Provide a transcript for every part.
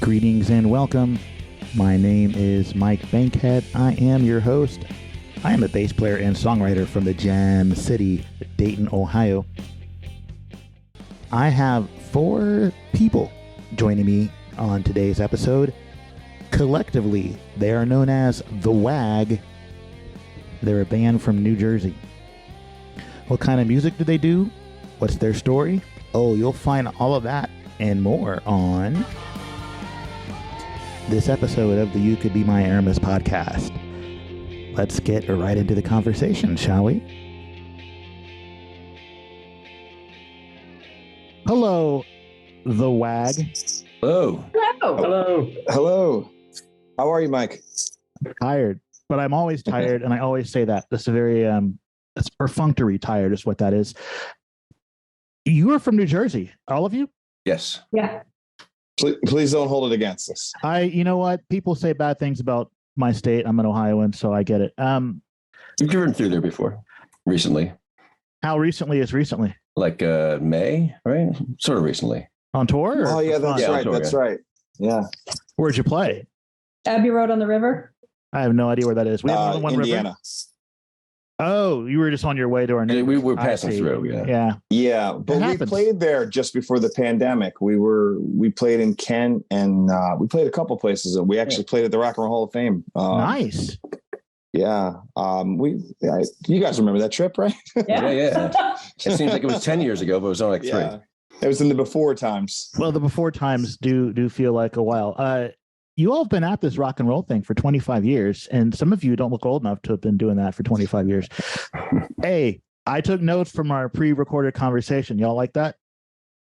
Greetings and welcome. My name is Mike Bankhead. I am your host. I am a bass player and songwriter from the Jam City, Dayton, Ohio. I have 4 people joining me on today's episode. Collectively, they are known as The Wag. They're a band from New Jersey. What kind of music do they do? What's their story? Oh, you'll find all of that and more on this episode of the You Could Be My Aramis podcast. Let's get right into the conversation, shall we? Hello, The Wag. Hello. Hello. Hello. Hello. How are you, Mike? Tired, but I'm always tired, and I always say that. That's a very, it's perfunctory tired is what that is. You are from New Jersey, all of you? Yes. Yeah. Please don't hold it against us. You know what? People say bad things about my state. I'm an Ohioan, so I get it. You've driven through there before, recently. How recently is recently? Like May, right? Sort of recently. On tour? Oh, yeah, that's Yeah, right. tour, That's yeah. right. Yeah. Where'd you play? Abbey Road on the River. I have no idea where that is. We have more than one Indiana. river. Oh, you were just on your way to our Yeah, we were I passing see. through, yeah. Yeah. Yeah, but It we happens. played there just before the pandemic. We played in Kent, and we played a couple places. We actually played at the Rock and Roll Hall of Fame. Nice. Yeah. You guys remember that trip, right? Yeah. It seems like it was 10 years ago, but it was only like 3. Yeah. It was in the before times. Well, the before times do feel like a while. You all have been at this rock and roll thing for 25 years, and some of you don't look old enough to have been doing that for 25 years. Hey, I took notes from our pre-recorded conversation. Y'all like that?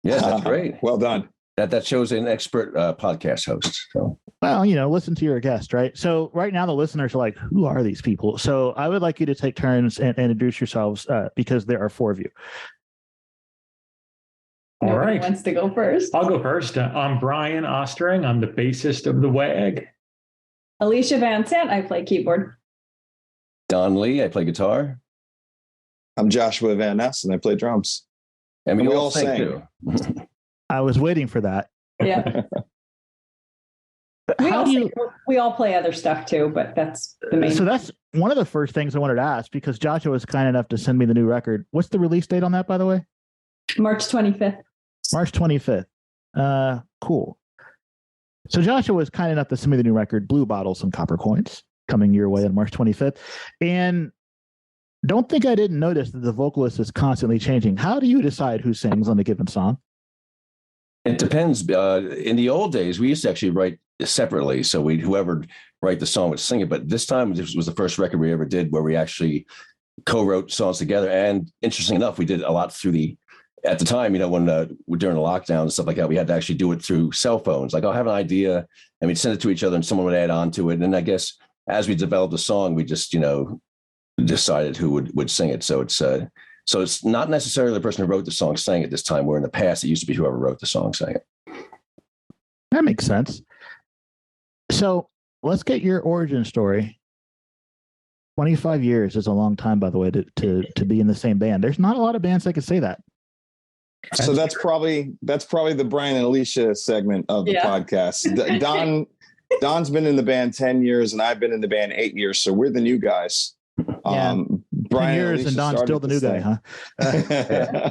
Yes, that's great. Well done. That shows an expert podcast host. So Well, listen to your guest, right? So right now the listeners are like, who are these people? So I would like you to take turns and introduce yourselves because there are 4 of you. All All right. right. Wants to go first. I'll go first. I'm Brian Ostring. I'm the bassist of The Wag. Alicia Van Sant. I play keyboard. Don Lee, I play guitar. I'm Joshua Van Ness, and I play drums. And And we we all all sing sing. too. I was waiting for that. Yeah. How do you? We all play other stuff too, but that's the main. So that's one of the first things I wanted to ask because Joshua was kind enough to send me the new record. What's the release date on that, by the way? March 25th. March 25th. Cool. So Joshua was kind enough to send me the new record, Blue Bottles and Copper Coins, coming your way on March 25th. And don't think I didn't notice that the vocalist is constantly changing. How do you decide who sings on a given song? It depends. In the old days, we used to actually write separately. So whoever write the song would sing it. But this time, this was the first record we ever did where we actually co-wrote songs together. And interesting enough, we did a lot at the time, when during the lockdown and stuff like that, we had to actually do it through cell phones. Like, I'll have an idea and we'd send it to each other and someone would add on to it. And then I guess as we developed the song, we just, decided who would sing it. So it's not necessarily the person who wrote the song sang it this time, where in the past, it used to be whoever wrote the song sang it. That makes sense. So let's get your origin story. 25 years is a long time, by the way, to be in the same band. There's not a lot of bands that can say that. So that's probably the Brian and Alicia segment of the podcast. Don's been in the band 10 years and I've been in the band 8 years. So we're the new guys. Yeah. Brian 10 years and Don's still the new guy, huh? huh?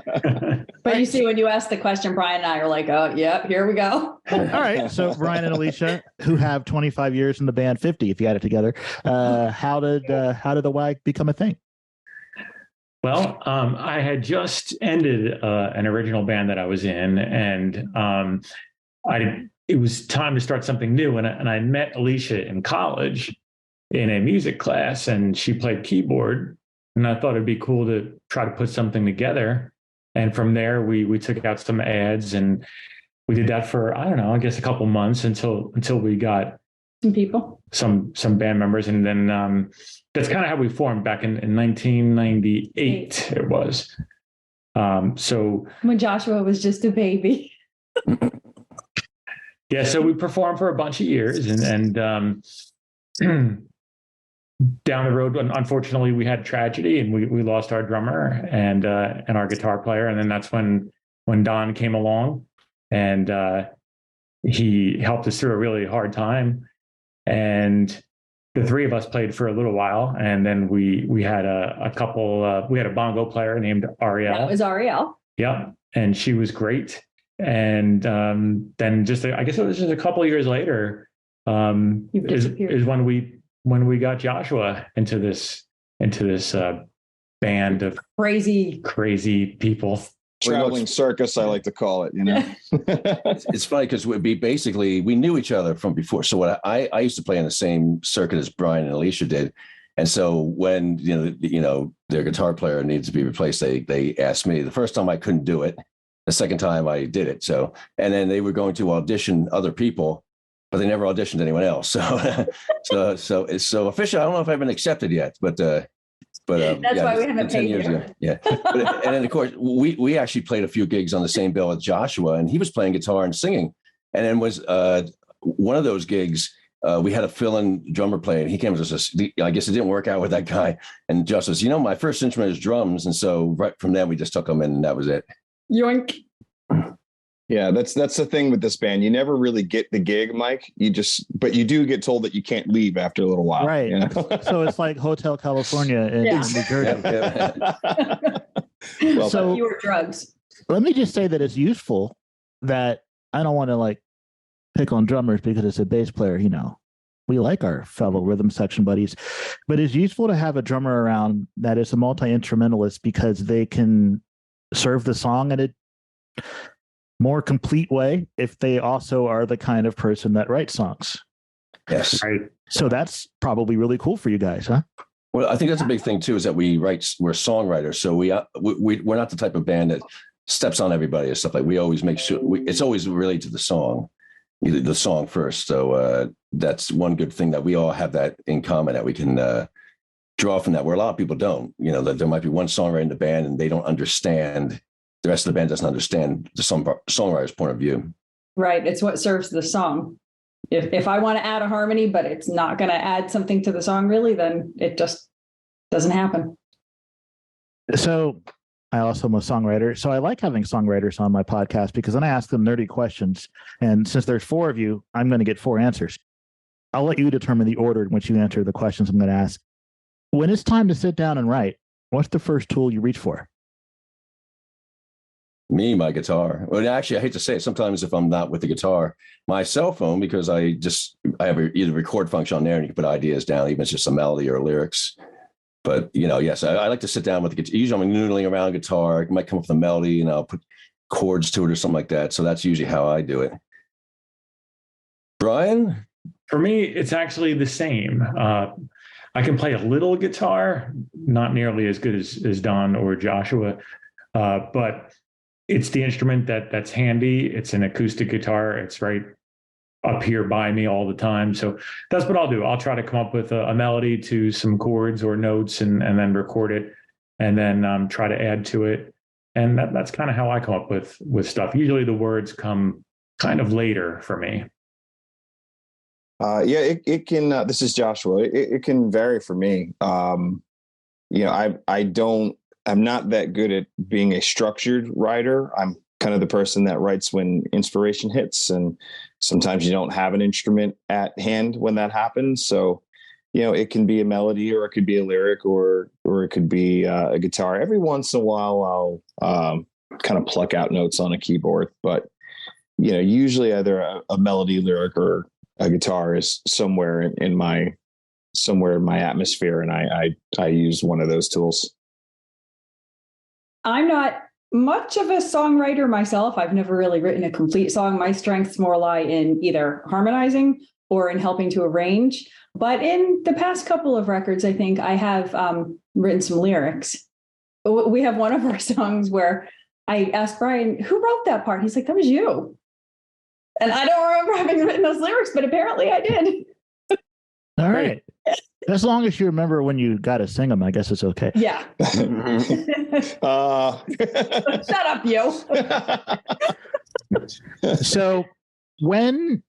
But you see, when you ask the question, Brian and I are like, oh, yeah, here we go. All right. So Brian and Alicia, who have 25 years in the band, 50 if you add it together, how did the WAG become a thing? Well, I had just ended an original band that I was in, and it was time to start something new. And I met Alicia in college in a music class, and she played keyboard. And I thought it'd be cool to try to put something together. And from there, we took out some ads, and we did that for, I don't know, I guess a couple months until we got Some people. some band members, and then that's kind of how we formed back in 1998. It was so When Joshua was just a baby. yeah. So we performed for a bunch of years, and down the road, unfortunately, we had tragedy, and we lost our drummer and our guitar player, and then that's when Don came along, and he helped us through a really hard time. And the three of us played for a little while. And then we had a couple, we had a bongo player named Ariel. That was Ariel. Yep. And she was great. And then I guess it was just a couple of years later, is when we got Joshua into this band of crazy people. Traveling circus, I like to call it, you know. It's funny because we knew each other from before. So what I used to play in the same circuit as Brian and Alicia did. And so when their guitar player needs to be replaced, they asked me. The first time I couldn't do it. The second time I did it. So, and then they were going to audition other people, but they never auditioned anyone else. So officially, I don't know if I've been accepted yet, but that's why we haven't paid you. Yeah. And then of course we actually played a few gigs on the same bill with Joshua, and he was playing guitar and singing. And then was one of those gigs, we had a fill-in drummer play, and he came to us. I guess it didn't work out with that guy. And Josh says, my first instrument is drums. And so right from then we just took him in, and that was it. Yoink. Yeah, that's the thing with this band. You never really get the gig, Mike. But you do get told that you can't leave after a little while. Right. You know? So it's like Hotel California in New Jersey. Well, so fewer drugs. Let me just say that it's useful that I don't want to pick on drummers because it's a bass player, we like our fellow rhythm section buddies, but it's useful to have a drummer around that is a multi-instrumentalist because they can serve the song in a more complete way if they also are the kind of person that writes songs. Yes. Right. So that's probably really cool for you guys, huh? Well, I think that's a big thing too, is that we're songwriters. So we're not the type of band that steps on everybody and stuff. Like we always make sure it's always related to the song, the song first. So that's one good thing that we all have that in common, that we can draw from that, where a lot of people don't. That there might be one songwriter in the band and they don't understand, the rest of the band doesn't understand the songwriter's point of view. Right. It's what serves the song. If I want to add a harmony, but it's not going to add something to the song really, then it just doesn't happen. So I also am a songwriter. So I like having songwriters on my podcast because then I ask them nerdy questions. And since there's 4 of you, I'm going to get 4 answers. I'll let you determine the order in which you answer the questions I'm going to ask. When it's time to sit down and write, what's the first tool you reach for? Me, my guitar. Well, actually, I hate to say it. Sometimes if I'm not with the guitar, my cell phone, because I have either record function on there and you can put ideas down, even if it's just a melody or lyrics. But, yes, I like to sit down with the guitar. Usually I'm noodling around guitar. I might come up with a melody and I'll put chords to it or something like that. So that's usually how I do it. Brian? For me, it's actually the same. I can play a little guitar, not nearly as good as Don or Joshua, but it's the instrument that's handy. It's an acoustic guitar. It's right up here by me all the time. So that's what I'll do. I'll try to come up with a melody to some chords or notes and then record it and then try to add to it. And that's kind of how I come up with stuff. Usually the words come kind of later for me. It can, this is Joshua. It can vary for me. I'm not that good at being a structured writer. I'm kind of the person that writes when inspiration hits, and sometimes you don't have an instrument at hand when that happens. So, it can be a melody, or it could be a lyric, or it could be a guitar. Every once in a while, I'll kind of pluck out notes on a keyboard, but usually either a melody, lyric, or a guitar is somewhere in my atmosphere, and I use one of those tools. I'm not much of a songwriter myself. I've never really written a complete song. My strengths more lie in either harmonizing or in helping to arrange. But in the past couple of records, I think I have written some lyrics. We have one of our songs where I asked Brian, who wrote that part? He's like, that was you. And I don't remember having written those lyrics, but apparently I did. All right. As long as you remember when you got to sing them, I guess it's okay. Yeah. Shut up, you. So when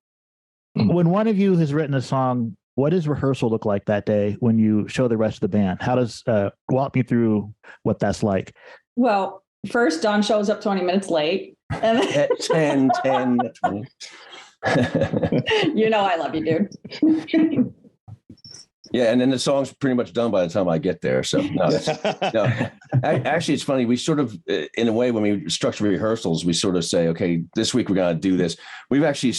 one of you has written a song, what does rehearsal look like that day when you show the rest of the band? How does walk me through what that's like? Well, first Don shows up 20 minutes late. And At 10, 20. You know I love you, dude. Yeah, and then the song's pretty much done by the time I get there. So no. Actually, it's funny. We sort of, in a way, when we structure rehearsals, we sort of say, okay, this week we're going to do this. We've actually,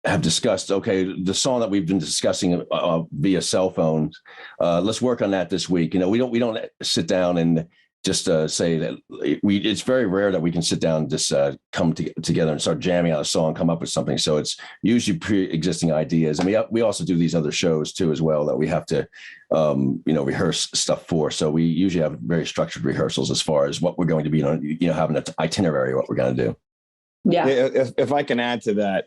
have discussed, okay, the song that we've been discussing via cell phone. Let's work on that this week. We don't sit down and just say that it's very rare that we can sit down and just come together and start jamming out a song, come up with something. So it's usually pre-existing ideas. And we also do these other shows too, as well, that we have to, rehearse stuff for. So we usually have very structured rehearsals as far as what we're going to be, having an itinerary, what we're going to do. Yeah. If I can add to that,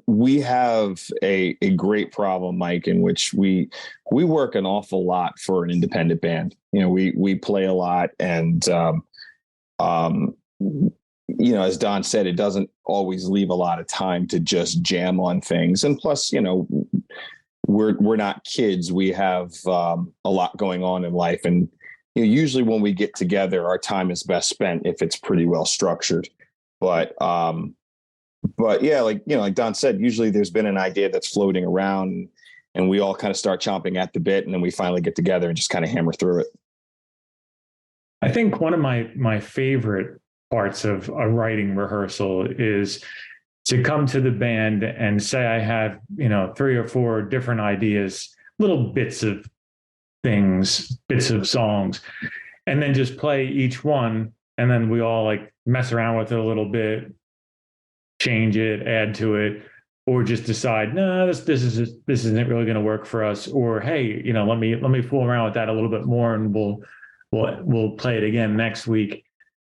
we have a great problem, Mike, in which we work an awful lot for an independent band. We play a lot, and as Don said, it doesn't always leave a lot of time to just jam on things. And plus, we're not kids. We have a lot going on in life, and usually when we get together, our time is best spent if it's pretty well structured. But yeah, like Don said, usually there's been an idea that's floating around, and we all kind of start chomping at the bit, and then we finally get together and just kind of hammer through it. I think one of my favorite parts of a writing rehearsal is to come to the band and say I have 3 or 4 different ideas, little bits of things, bits of songs, and then just play each one, and then we all mess around with it a little bit, change it, add to it, or just decide, no, this isn't really going to work for us, or hey, let me fool around with that a little bit more, and we'll play it again next week.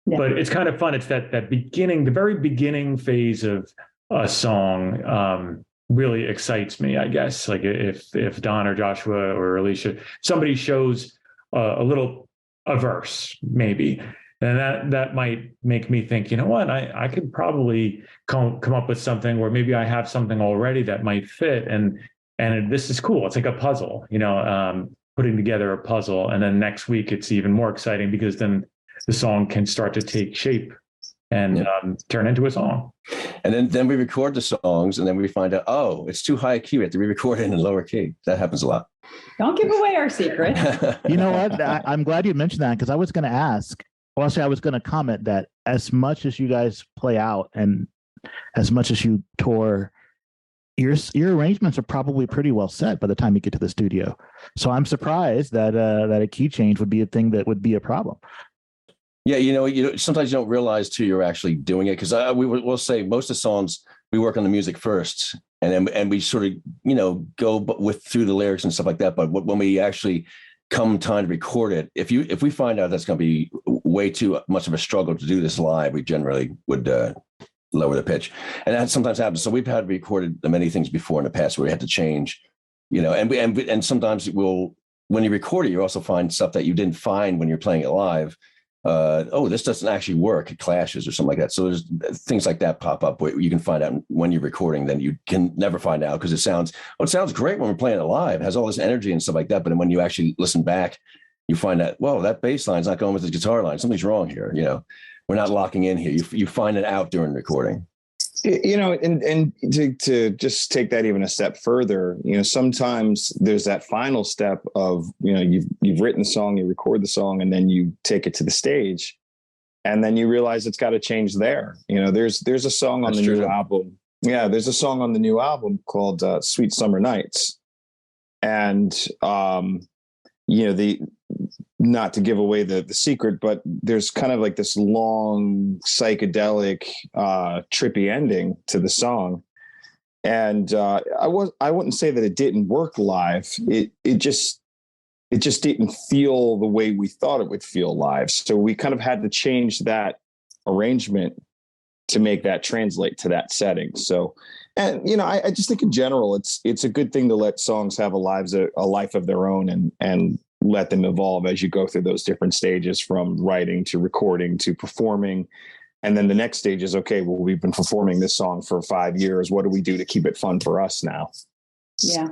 Yeah. But it's kind of fun. It's that the very beginning phase of a song really excites me, I guess. Like if Don or Joshua or Alicia, somebody shows a verse maybe, and that might make me think, what, I could probably come up with something, or maybe I have something already that might fit, and this is cool. It's like a puzzle, putting together a puzzle, and then next week it's even more exciting because then the song can start to take shape and turn into a song. And then we record the songs, and then we find out, oh, it's too high a key. We have to re-record it in a lower key. That happens a lot. Don't give away our secret. You know what? I'm glad you mentioned that, because I was going to ask. Well, actually, I was going to comment that as much as you guys play out and as much as you tour, your arrangements are probably pretty well set by the time you get to the studio. So I'm surprised that a key change would be a thing that would be a problem. Yeah, sometimes you don't realize too you're actually doing it, because we'll say most of the songs we work on the music first, and we sort of go through the lyrics and stuff like that. But when we actually come time to record it, if we find out that's going to be way too much of a struggle to do this live, we generally would lower the pitch, and that sometimes happens. So we've had recorded many things before in the past where we had to change, and sometimes when you record it, you also find stuff that you didn't find when you're playing it live. This doesn't actually work. It clashes or something like that. So there's things like that pop up where you can find out when you're recording, then you can never find out, because it sounds great when we're playing it live. It has all this energy and stuff like that. But when you actually listen back, you find that, that bass line's not going with the guitar line. Something's wrong here. We're not locking in here. You find it out during recording. And to just take that even a step further, sometimes there's that final step of, you've written the song, you record the song, and then you take it to the stage, and then you realize it's got to change there. There's a song on the new album. Yeah. There's a song on the new album called Sweet Summer Nights. And, not to give away the secret, but there's kind of like this long psychedelic, trippy ending to the song. And I wouldn't say that it didn't work live. It just didn't feel the way we thought it would feel live. So we kind of had to change that arrangement to make that translate to that setting. So, and I just think in general, it's a good thing to let songs have a life of their own, and let them evolve as you go through those different stages, from writing to recording to performing. And then the next stage is, okay, well, we've been performing this song for 5 years. What do we do to keep it fun for us now? Yeah.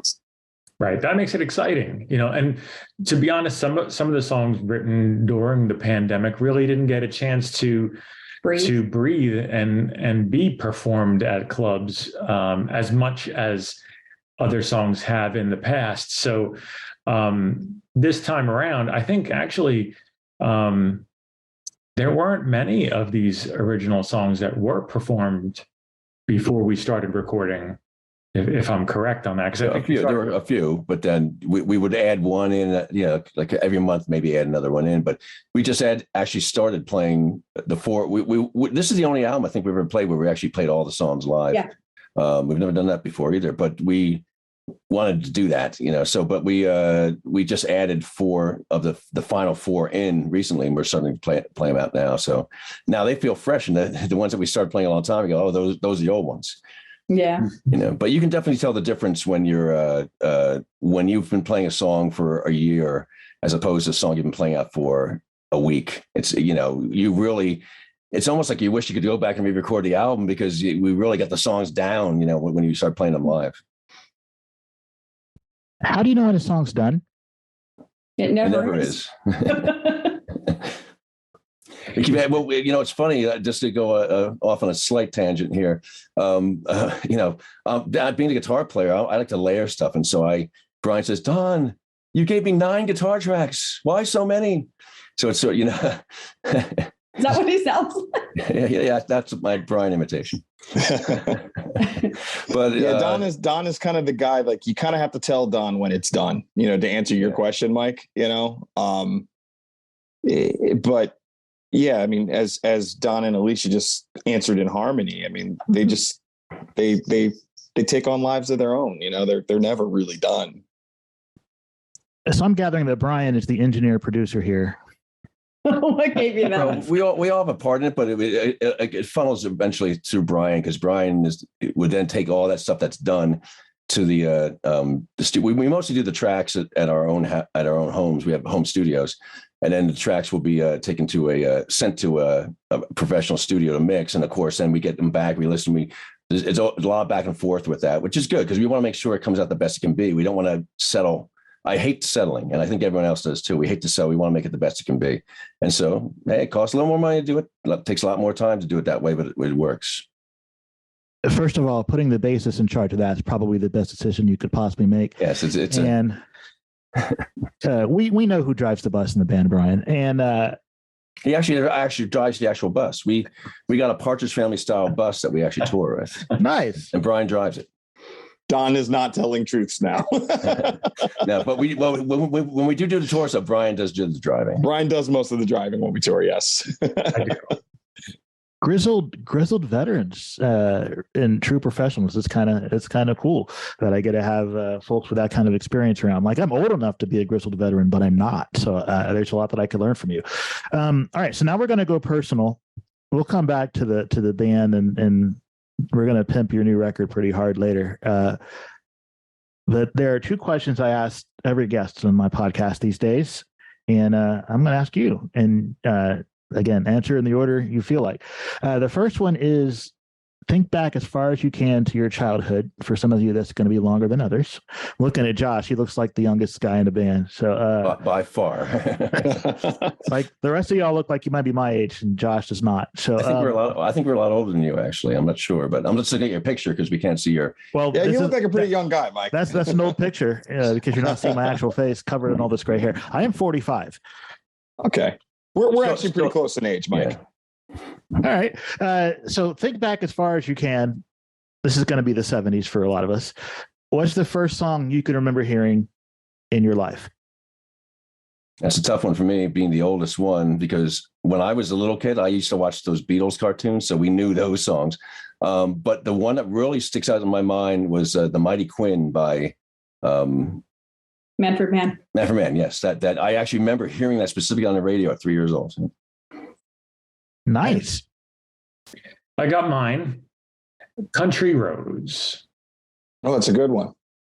Right. That makes it exciting, and to be honest, some of the songs written during the pandemic really didn't get a chance to to breathe and be performed at clubs as much as other songs have in the past. So this time around, I think actually there weren't many of these original songs that were performed before we started recording, if I'm correct on that. Because there were a few, but then we would add one in, like every month, maybe add another one in. But we just actually started playing the four. This is the only album I think we've ever played where we actually played all the songs live. Yeah. We've never done that before either, but we wanted to do that, so, but we just added 4 of the final 4 in recently, and we're starting to play them out now. So now they feel fresh, and the ones that we started playing a long time ago, those are the old ones. Yeah. But you can definitely tell the difference when you're when you've been playing a song for a year as opposed to a song you've been playing out for a week. It's you really, it's almost like you wish you could go back and re-record the album because we really got the songs down, when you start playing them live. How do you know when a song's done? It never is. Well, it's funny, just to go off on a slight tangent here. Being a guitar player, I like to layer stuff. And so Brian says, Don, you gave me 9 guitar tracks. Why so many? So it's, Is that what he sounds like? Yeah, that's my Brian imitation. But yeah, Don is kind of the guy, like you kind of have to tell Don when it's done, to answer your question, Mike, but yeah, I mean, as Don and Alicia just answered in harmony, I mean, they just, they take on lives of their own, they're never really done. So I'm gathering that Brian is the engineer producer here. What gave you that? Well, we all have a part in it, but it funnels eventually through Brian, because Brian would then take all that stuff that's done to the studio. We mostly do the tracks at our own homes. We have home studios, and then the tracks will be taken to sent to a professional studio to mix, and of course, then we get them back. We listen. It's a lot of back and forth with that, which is good because we want to make sure it comes out the best it can be. We don't want to settle. I hate settling, and I think everyone else does too. We hate to settle. We want to make it the best it can be. And so, it costs a little more money to do it. It takes a lot more time to do it that way, but it works. First of all, putting the bassist in charge of that is probably the best decision you could possibly make. Yes, we know who drives the bus in the band, Brian, and he actually drives the actual bus. We got a Partridge Family style bus that we actually tour with. Nice, and Brian drives it. Don is not telling truths now. No, but when we do the tour stuff, Brian does do the driving. Brian does most of the driving when we tour. Yes. I do. Grizzled veterans and true professionals. It's kind of cool that I get to have folks with that kind of experience around. Like, I'm old enough to be a grizzled veteran, but I'm not. So there's a lot that I could learn from you. All right, so now we're going to go personal. We'll come back to the band and we're going to pimp your new record pretty hard later. But there are 2 questions I ask every guest on my podcast these days, and I'm going to ask you. And again, answer in the order you feel like. The first one is, think back as far as you can to your childhood. For some of you, that's going to be longer than others. Looking at Josh, he looks like the youngest guy in the band. So by far, like the rest of y'all look like you might be my age, and Josh does not. So I think we're a lot older than you. Actually, I'm not sure, but I'm just looking at your picture because we can't see your. Well, yeah, you look like a pretty young guy, Mike. That's an old picture because you're not seeing my actual face covered in all this gray hair. I am 45. Okay. We're actually pretty close in age, Mike. Yeah. All right. So think back as far as you can. This is going to be the 70s for a lot of us. What's the first song you can remember hearing in your life? That's a tough one for me, being the oldest one, because when I was a little kid, I used to watch those Beatles cartoons, so we knew those songs. But the one that really sticks out in my mind was The Mighty Quinn by Manfred Mann. Manfred Mann, yes. That I actually remember hearing that specifically on the radio at 3 years old. Nice. I got mine. Country Roads. Oh, that's a good one.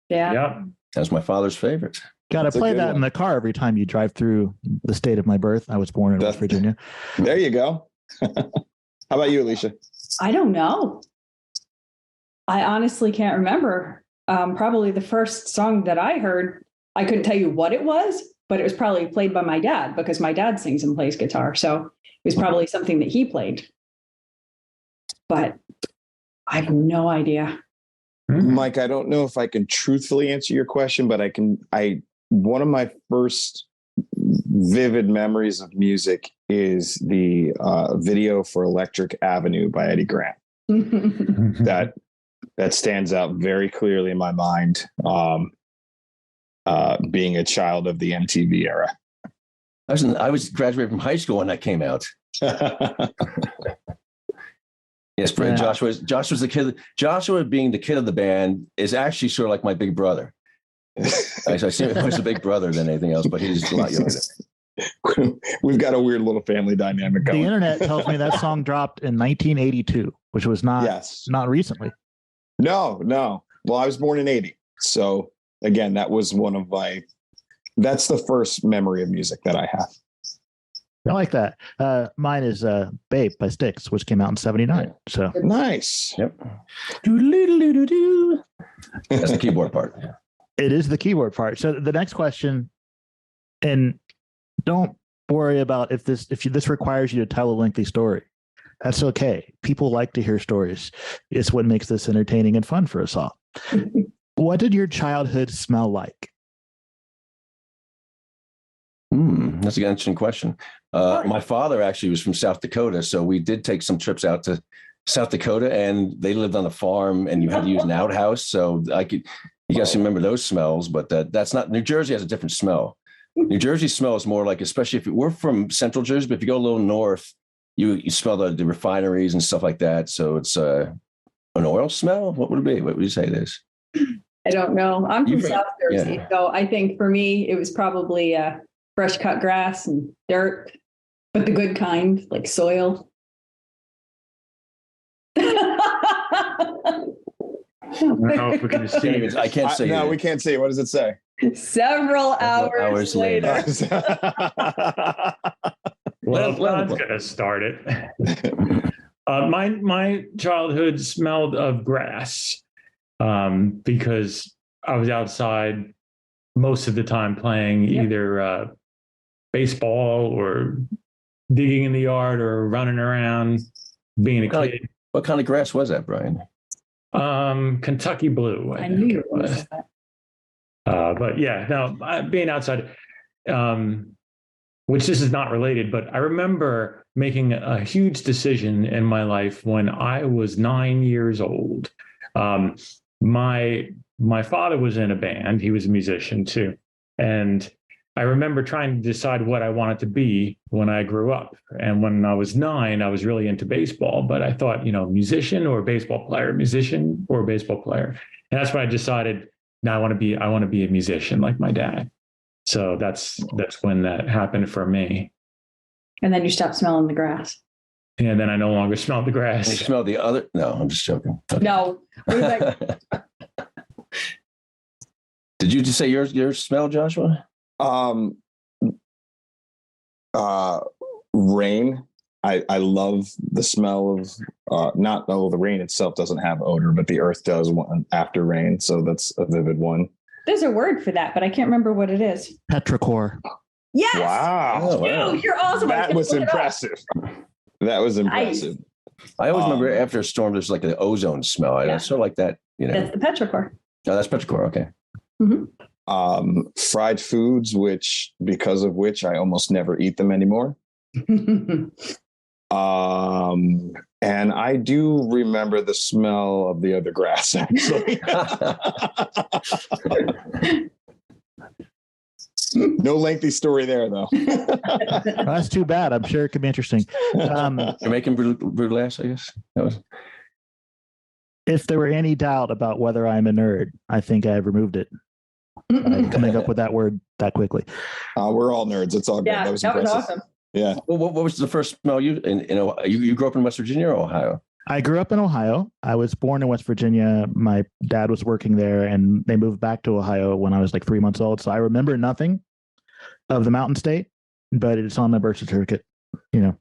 Yeah. Yep. That's my father's favorite. Got to That's a play good that one. in the car every time you drive through the state of my birth. I was born in West Virginia. There you go. How about you, Alicia? I don't know. I honestly can't remember. Probably the first song that I heard, I couldn't tell you what it was, but it was probably played by my dad because my dad sings and plays guitar. So it was probably something that he played. but I have no idea. Mike, I don't know if I can truthfully answer your question, but one of my first vivid memories of music is the video for Electric Avenue by Eddie Grant. That stands out very clearly in my mind, being a child of the MTV era. I was graduating from high school when that came out. Yes, Yeah. Joshua's the kid. Joshua, being the kid of the band, is actually sort of like my big brother. I see him as a big brother than anything else, but he's a lot younger. We've got a weird little family dynamic The going. internet tells me that song dropped in 1982, which was not recently. No. Well, I was born in 80. So again, that was that's the first memory of music that I have. I like that. Mine is Babe by Styx, which came out in 79. So Nice. Yep. Doo-doo-doo-doo-doo. That's the keyboard part. it is the keyboard part. So the next question, and don't worry about if this requires you to tell a lengthy story. That's okay. People like to hear stories. It's what makes this entertaining and fun for us all. What did your childhood smell like? That's an interesting question. My father actually was from South Dakota, so we did take some trips out to South Dakota, and they lived on a farm, and you had to use an outhouse. So you guys remember those smells, but that's not. New Jersey has a different smell. New Jersey smell is more like, especially if we're from Central Jersey, but if you go a little north, you smell the refineries and stuff like that. So it's an oil smell. What would it be? What would you say it is? I don't know. I'm from You- South Jersey, yeah. so I think for me it was probably fresh cut grass and dirt, but the good kind, like soil. I don't know if we can just see it. I can't say. No, we can't say. What does it say? Several hours later. Well, Well, Don's gonna start it. My childhood smelled of grass because I was outside most of the time playing either baseball or digging in the yard or running around, being a kid. What kind of grass was that, Brian? Kentucky blue. I think knew you it were going to was. say that. But yeah, no, being outside, which this is not related, but I remember making a huge decision in my life when I was 9 years old. My father was in a band; he was a musician too, and I remember trying to decide what I wanted to be when I grew up. And when I was 9, I was really into baseball, but I thought, musician or baseball player, musician or baseball player, and that's when I decided. Now I want to be a musician like my dad. So that's when that happened for me. And then you stopped smelling the grass. And then I no longer smelled the You grass. smell the other? No, I'm just joking. Okay. No. What is that? Did you just say your smell, Joshua? Rain. I love the smell of the rain itself doesn't have odor, but the earth does after rain. So that's a vivid one. There's a word for that, but I can't remember what it is. Petrichor. Yes. Wow. Oh, wow. Dude, you're awesome. I That was looked it up. impressive. That was impressive. I always remember after a storm, there's like an ozone smell. I Yeah. sort of like that, That's the petrichor. Oh, that's petrichor. Okay. Fried foods, because of which I almost never eat them anymore. And I do remember the smell of the other grass, actually. No lengthy story there, though. Well, that's too bad. I'm sure it could be interesting. Jamaican brulee, I guess. That was. If there were any doubt about whether I'm a nerd, I think I've removed it. Coming up with that word that quickly. We're all nerds. It's all good. Yeah, That was that was impressive. awesome. Yeah. Well, what was the first smell you grew up in West Virginia or Ohio? I grew up in Ohio. I was born in West Virginia. My dad was working there, and they moved back to Ohio when I was like 3 months old. So I remember nothing of the Mountain State, but it's on my birth certificate.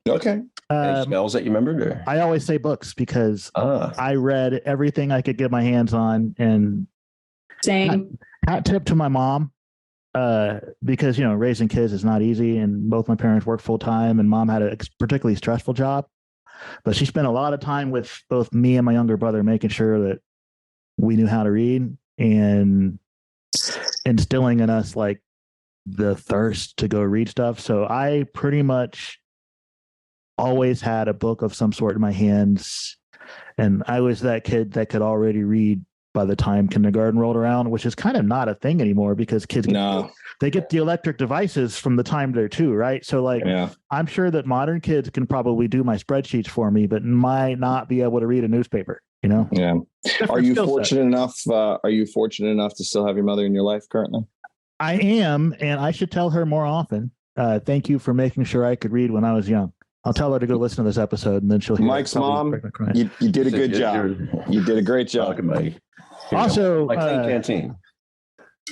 Okay. Any smells that you remembered? Or? I always say books because Ah, I read everything I could get my hands on. And Same. hat tip to my mom, because raising kids is not easy, and both my parents worked full time, and mom had a particularly stressful job. but she spent a lot of time with both me and my younger brother, making sure that we knew how to read and instilling in us like the thirst to go read stuff. So I pretty much always had a book of some sort in my hands. And I was that kid that could already read by the time kindergarten rolled around, which is kind of not a thing anymore because kids they get the electric devices from the time they're 2, right? So like I'm sure that modern kids can probably do my spreadsheets for me, but might not be able to read a newspaper, you know? Yeah. Are you fortunate enough to still have your mother in your life currently? I am, and I should tell her more often. Thank you for making sure I could read when I was young. I'll tell her to go listen to this episode, and then she'll hear Mike's mom. You did a good job. You did a great job. Also, my canteen.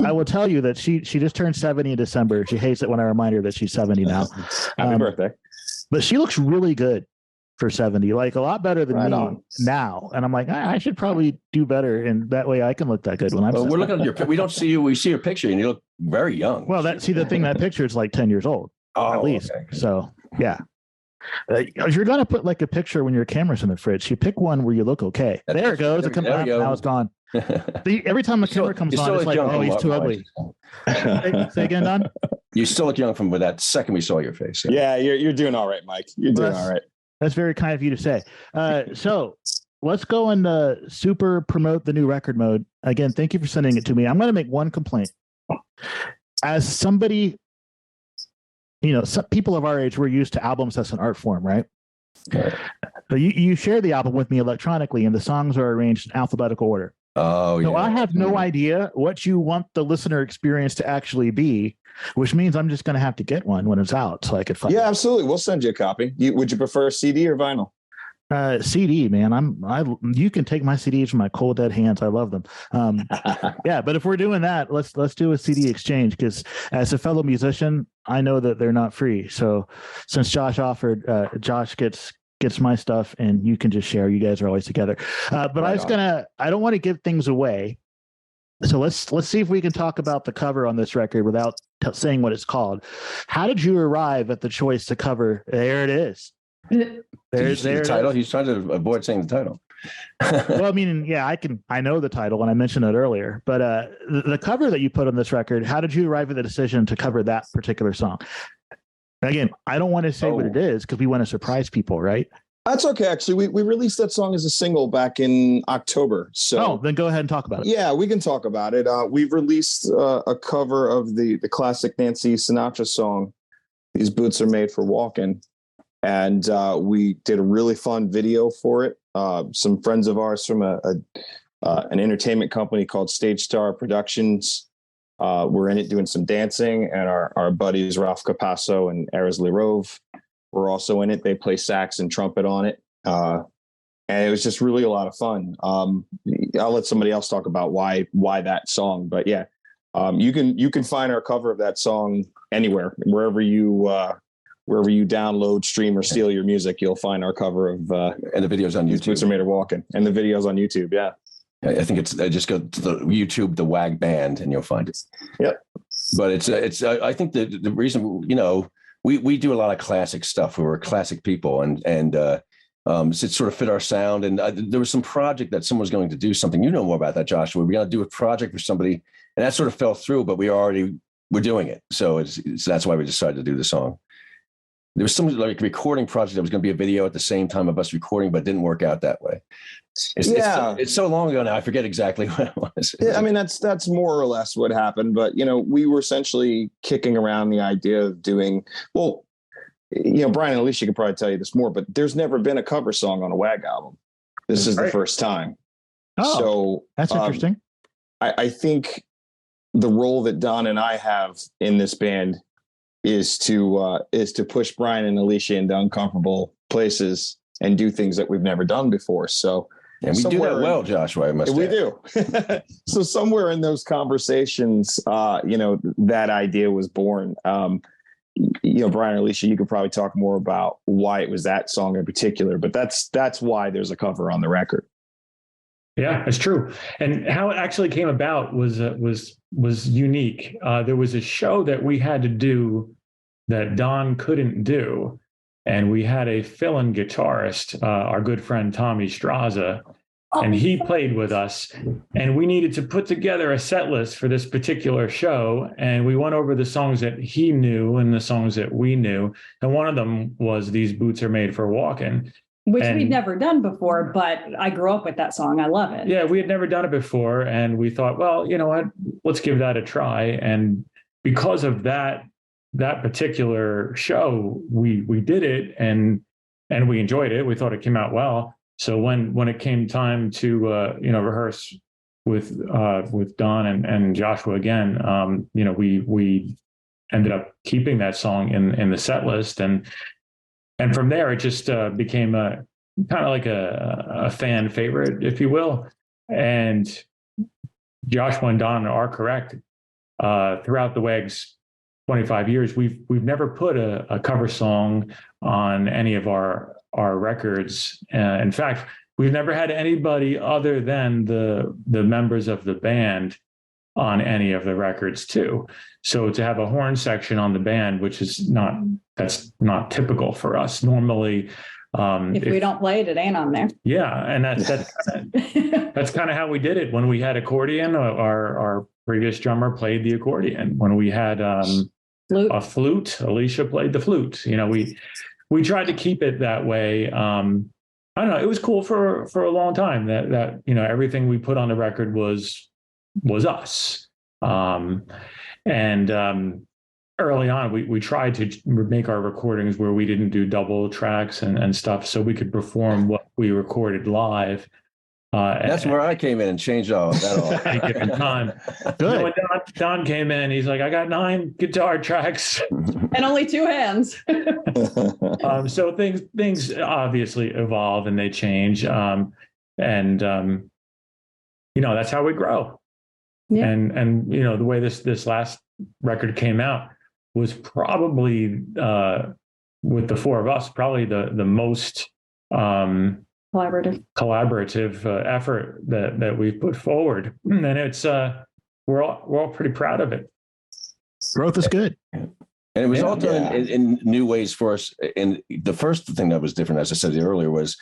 I will tell you that she just turned 70 in December. She hates it when I remind her that she's 70 now. Happy birthday! But she looks really good for 70, like a lot better than me now. And I'm like, I should probably do better, and that way I can look that good when I'm. Well, we're looking at your. We don't see you. We see your picture, and you look very young. Well, that picture is like 10 years old, at least. Okay. So yeah. If you're gonna put like a picture when your camera's in the fridge, you pick one where you look okay. There it goes. It comes out. Now it's gone. Every time the camera comes on, it's like, oh, he's too ugly. Say again, Don? You still look young from that second we saw your face. Yeah, you're doing all right, Mike. You're doing all right. That's very kind of you to say. So let's go and super promote the new record mode. Again, thank you for sending it to me. I'm going to make one complaint. As somebody, some people of our age, we're used to albums as an art form, right? Okay. So you share the album with me electronically, and the songs are arranged in alphabetical order. Oh, yeah. So I have no idea what you want the listener experience to actually be, which means I'm just going to have to get one when it's out so I could find it. Yeah, absolutely. We'll send you a copy. Would you prefer CD or vinyl? CD, man. You can take my CDs from my cold dead hands. I love them. Yeah, but if we're doing that, let's do a CD exchange, because as a fellow musician, I know that they're not free. So since Josh offered, Josh gets my stuff and you can just share. You guys are always together. But right I don't want to give things away. So let's see if we can talk about the cover on this record without saying what it's called. How did you arrive at the choice to cover? There it is. There's the title. He's trying to avoid saying the title. Well, I mean, yeah, I know the title and I mentioned it earlier, but the cover that you put on this record, how did you arrive at the decision to cover that particular song? Again, I don't want to say what it is because we want to surprise people, right? That's okay. Actually, we released that song as a single back in October. So then go ahead and talk about it. Yeah, we can talk about it. We've released a cover of the classic Nancy Sinatra song, "These Boots Are Made for Walking." And we did a really fun video for it. Some friends of ours from an entertainment company called Stage Star Productions were in it doing some dancing, and our buddies Ralph Capasso and Erez Lirov were also in it. They play sax and trumpet on it. And it was just really a lot of fun. I'll let somebody else talk about why that song. But yeah, you can find our cover of that song anywhere, wherever you download, stream, or steal your music, you'll find our cover of and the videos on YouTube. Boots Are Made of Walking, and the videos on YouTube. Yeah, I think it's just go to the YouTube, the WAG band, and you'll find it. Yep. But it's I think the reason we do a lot of classic stuff. We're classic people, and it sort of fit our sound. And there was some project that someone was going to do something. You know more about that, Josh. We were going to do a project for somebody, and that sort of fell through. But we're doing it, so that's why we decided to do the song. There was some like recording project that was going to be a video at the same time of us recording, but it didn't work out that way. It's so long ago now. I forget exactly what it was. Yeah, I mean, that's more or less what happened. But, we were essentially kicking around the idea of doing, Brian and Alicia could probably tell you this more, but there's never been a cover song on a WAG album. This is the first time. Oh, so that's interesting. I think the role that Don and I have in this band is to push Brian and Alicia into uncomfortable places and do things that we've never done before. So, and we do that well, Joshua. We do. So somewhere in those conversations, that idea was born. Brian and Alicia, you could probably talk more about why it was that song in particular, but that's why there's a cover on the record. Yeah, it's true. And how it actually came about was unique. There was a show that we had to do that Don couldn't do. and we had a fill-in guitarist, our good friend Tommy Straza, and he played with us, and we needed to put together a set list for this particular show, and we went over the songs that he knew and the songs that we knew, and one of them was These Boots Are Made for Walking. Which And- we'd never done before, but I grew up with that song. I love it. Yeah, we had never done it before, and we thought, well, you know what, let's give that a try. And because of that particular show, we did it, and we enjoyed it. We thought it came out well. So when it came time to rehearse with Don and Joshua again, we ended up keeping that song in the set list, and from there it just became a kind of like a fan favorite, if you will. And Joshua and Don are correct. Throughout the WAG's 25 years, we've never put a cover song on any of our records. In fact, we've never had anybody other than the members of the band on any of the records too. So to have a horn section on the band, that's not typical for us. Normally, if we don't play it, it ain't on there. Yeah, and that's kind of how we did it. When we had accordion, our previous drummer played the accordion. When we had a flute, Alicia played the flute. We tried to keep it that way. I don't know. It was cool for a long time that everything we put on the record was us. Early on, we tried to make our recordings where we didn't do double tracks and stuff, so we could perform what we recorded live. That's where I came in and changed all of that. At a different time. Good. When Don came in, he's like, I got 9 guitar tracks. And only 2 hands. So things obviously evolve and they change. That's how we grow. Yeah. And the way this last record came out was probably with the 4 of us, probably the most collaborative effort that we've put forward, and it's we're all pretty proud of it. Growth is good. And it was all done in new ways for us. And the first thing that was different, as I said earlier, was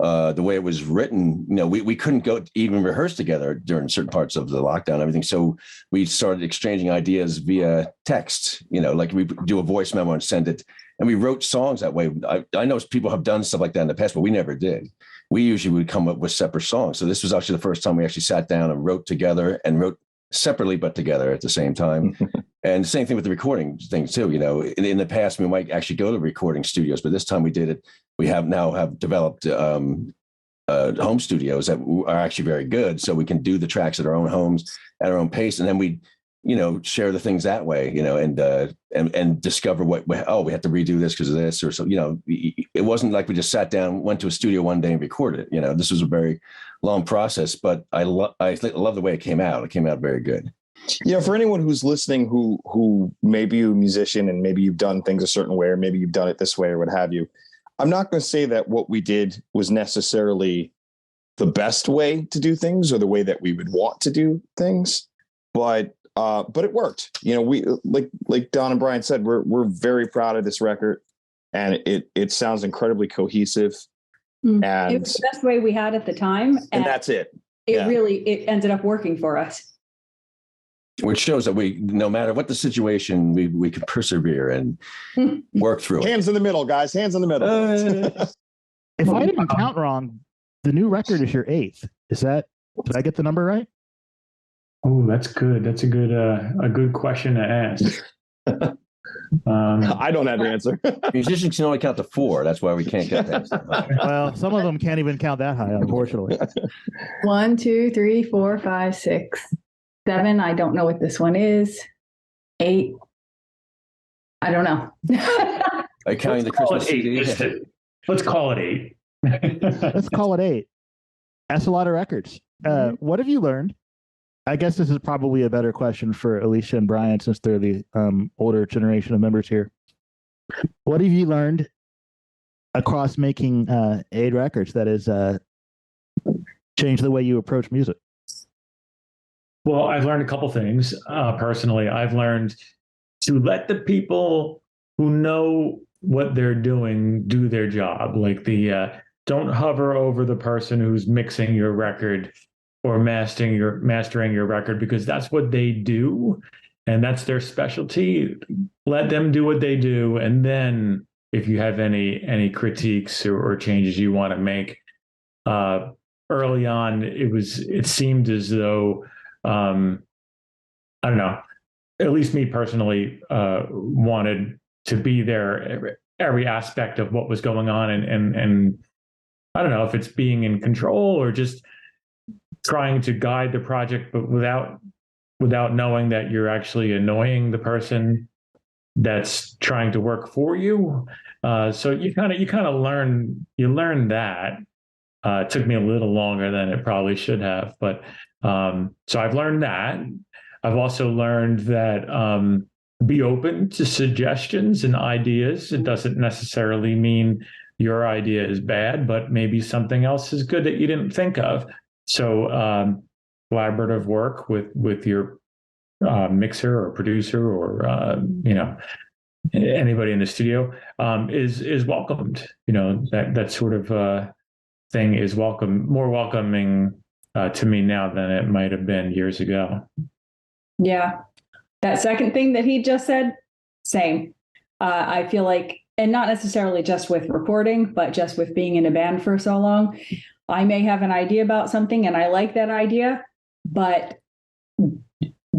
the way it was written. We couldn't go even rehearse together during certain parts of the lockdown and everything. So we started exchanging ideas via text, like we do a voice memo and send it. And we wrote songs that way. I know people have done stuff like that in the past, but we never did. We usually would come up with separate songs. So this was actually the first time we actually sat down and wrote together and wrote separately, but together at the same time. And same thing with the recording thing too. In the past, we might actually go to recording studios, but this time we did it. We have developed home studios that are actually very good. So we can do the tracks at our own homes at our own pace. And then we, share the things that way, and discover we have to redo this because of this, or so, it wasn't like we just sat down, went to a studio one day and recorded it. This was a very long process, but I love the way it came out. It came out very good. For anyone who's listening, who maybe you're a musician and maybe you've done things a certain way, or maybe you've done it this way or what have you, I'm not going to say that what we did was necessarily the best way to do things or the way that we would want to do things, but it worked. We like Don and Brian said, we're very proud of this record, and it sounds incredibly cohesive. And it was the best way we had at the time, and that's it. It ended up working for us. Which shows that no matter what the situation, we can persevere and work through it. Hands in the middle, guys. Hands in the middle. If I didn't count wrong, the new record is your 8th. Did I get the number right? Oh, that's good. That's a good question to ask. I don't have the answer. Musicians can only count to 4. That's why we can't get that. Well, some of them can't even count that high, unfortunately. 1, 2, 3, 4, 5, 6, 7. I don't know what this one is. 8. I don't know. Are you counting the Christmas CD? Let's call it 8. Let's call it 8. That's a lot of records. What have you learned? I guess this is probably a better question for Alicia and Brian, since they're the older generation of members here. What have you learned across making 8 records that has changed the way you approach music? Well, I've learned a couple things. Personally, I've learned to let the people who know what they're doing do their job. Like don't hover over the person who's mixing your record or mastering your record, because that's what they do and that's their specialty. Let them do what they do, and then if you have any critiques or changes you want to make, early on, it seemed as though, I don't know, at least me personally, wanted to be there every aspect of what was going on, and I don't know if it's being in control or just trying to guide the project, but without knowing that you're actually annoying the person that's trying to work for you. So you kind of learn that. It took me a little longer than it probably should have, but so I've learned that. I've also learned that be open to suggestions and ideas. It doesn't necessarily mean your idea is bad, but maybe something else is good that you didn't think of. So collaborative work with your mixer or producer or anybody in the studio is welcomed. That sort of thing is more welcoming to me now than it might have been years ago. Yeah, that second thing that he just said, same. I feel like, and not necessarily just with recording, but just with being in a band for so long, I may have an idea about something and I like that idea, but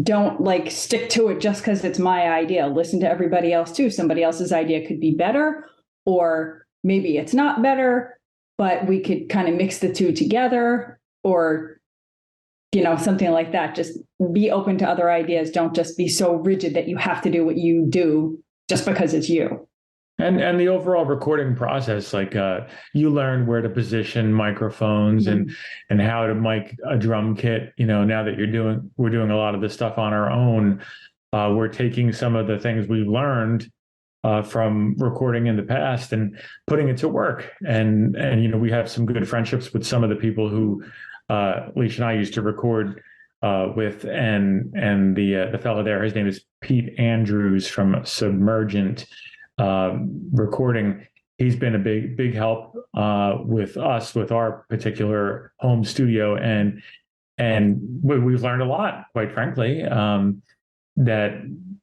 don't like stick to it just because it's my idea. Listen to everybody else too. Somebody else's idea could be better, or maybe it's not better, but we could kind of mix the two together, or something like that. Just be open to other ideas. Don't just be so rigid that you have to do what you do just because it's you. And the overall recording process, like you learn where to position microphones and how to mic a drum kit. Now that we're doing a lot of this stuff on our own. We're taking some of the things we've learned from recording in the past and putting it to work. And we have some good friendships with some of the people who Alicia and I used to record with, and the fellow there, his name is Pete Andrews from Submergent Recording. He's been a big help with us with our particular home studio, and we've learned a lot, quite frankly, that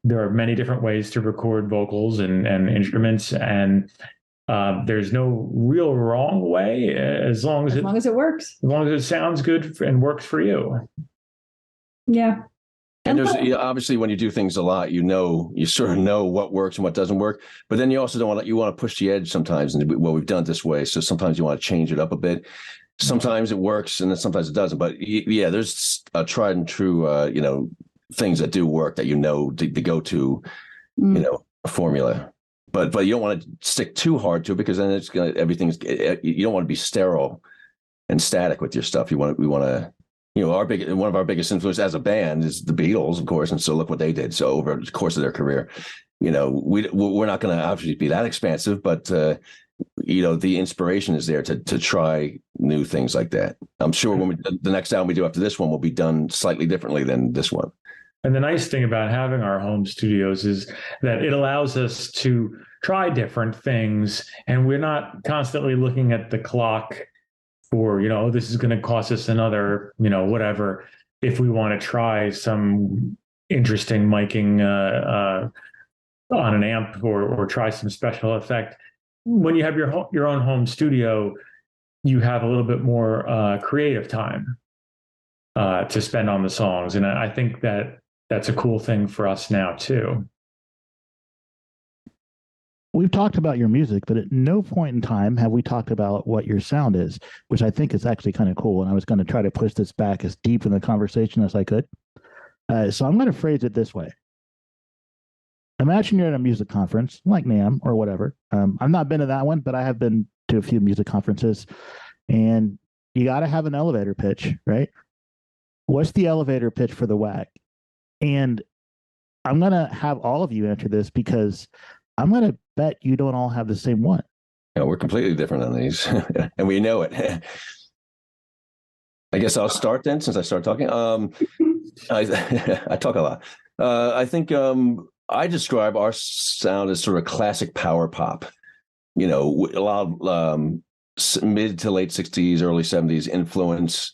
there are many different ways to record vocals and instruments, and there's no real wrong way as long as it works, as long as it sounds good and works for you. Yeah. And there's obviously, when you do things a lot, you sort of know what works and what doesn't work. But then you also want to push the edge sometimes. And we've done it this way, so sometimes you want to change it up a bit. Sometimes it works, and then sometimes it doesn't. But yeah, there's a tried and true, things that do work that the go-to, a formula. But you don't want to stick too hard to it, because then you don't want to be sterile and static with your stuff. We want to. One of our biggest influences as a band is the Beatles, of course, and so look what they did. So over the course of their career, we're not going to obviously be that expansive, but the inspiration is there to try new things like that. I'm sure when the next album we do after this one will be done slightly differently than this one. And the nice thing about having our home studios is that it allows us to try different things, and we're not constantly looking at the clock for, this is going to cost us another, whatever, if we want to try some interesting miking on an amp or try some special effect. When you have your own home studio, you have a little bit more creative time to spend on the songs. And I think that's a cool thing for us now too. We've talked about your music, but at no point in time have we talked about what your sound is, which I think is actually kind of cool. And I was going to try to push this back as deep in the conversation as I could. So I'm going to phrase it this way. Imagine you're at a music conference like NAMM or whatever. I've not been to that one, but I have been to a few music conferences, and you got to have an elevator pitch, right? What's the elevator pitch for the WAG? And I'm going to have all of you answer this, because I'm going to bet you don't all have the same one. Yeah, we're completely different on these, and we know it. I guess I'll start then, since I started talking. I talk a lot. I think I describe our sound as sort of classic power pop. You know, a lot of mid to late 60s, early 70s influence.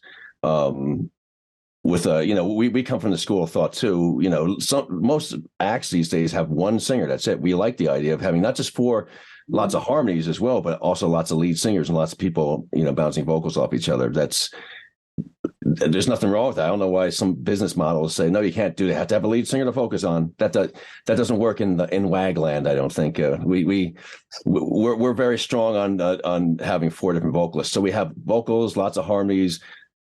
With you know, we come from the school of thought too. You know, most acts these days have one singer. That's it. We like the idea of having not just lots of harmonies as well, but also lots of lead singers and lots of people, you know, bouncing vocals off each other. There's nothing wrong with that. I don't know why some business models say no, you can't do that. You have to have a lead singer to focus on. That doesn't work in WAG land. I don't think we're very strong on having 4 different vocalists. So we have vocals, lots of harmonies,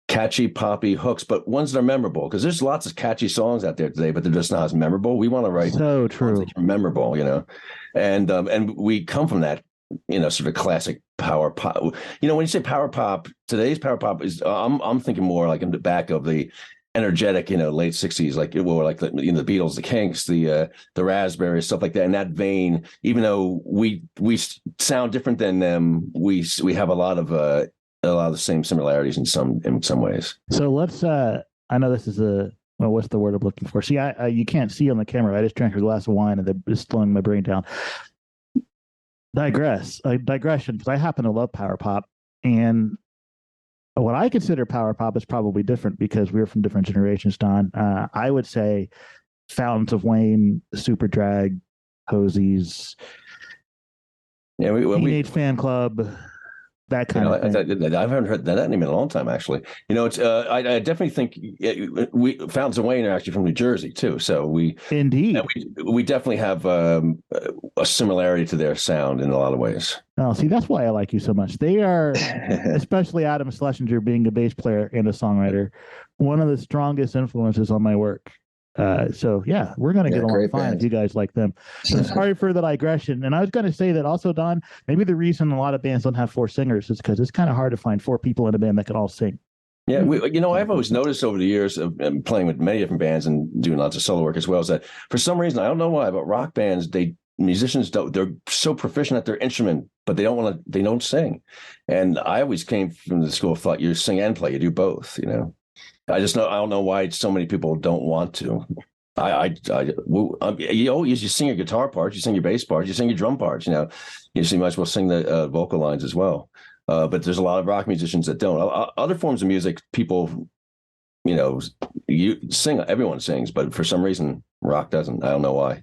catchy poppy hooks, but ones that are memorable, because there's lots of catchy songs out there today, but they're just not as memorable. We want to write so true, memorable, you know, and we come from that, you know, sort of classic power pop. You know, when you say power pop, today's power pop is I'm thinking more like in the back of the energetic, you know, late 60s, like the Beatles, the Kinks, the Raspberries, stuff like that. In that vein, even though we sound different than them, we have a lot of the same similarities in some ways. So let's I know this is what's the word I'm looking for? See, I you can't see on the camera. I just drank a glass of wine and they're just slowing my brain down. Digression, because I happen to love power pop, and what I consider power pop is probably different because we're from different generations, Don. I would say Fountains of Wayne, Superdrag, Posies, Teenage Fan Club, that kind of thing. I haven't heard that name in a long time, actually. You know, it's I definitely think Fountains of Wayne are actually from New Jersey too. So we definitely have a similarity to their sound in a lot of ways. Oh, see, that's why I like you so much. They are, especially Adam Schlesinger being a bass player and a songwriter, one of the strongest influences on my work. So yeah, we're going to get along fine if you guys like them. So sorry for the digression. And I was going to say that also, Don, maybe the reason a lot of bands don't have 4 singers is because it's kind of hard to find 4 people in a band that can all sing. Yeah, I've always noticed over the years of playing with many different bands and doing lots of solo work as well, is that for some reason, I don't know why, but rock bands, musicians they're so proficient at their instrument, but they don't sing. And I always came from the school of thought, you sing and play, you do both, you know. I don't know why so many people don't want to. You sing your guitar parts, you sing your bass parts, you sing your drum parts. You know, you might as well sing the vocal lines as well. But there's a lot of rock musicians that don't. Other forms of music, people, you know, you sing. Everyone sings, but for some reason, rock doesn't. I don't know why.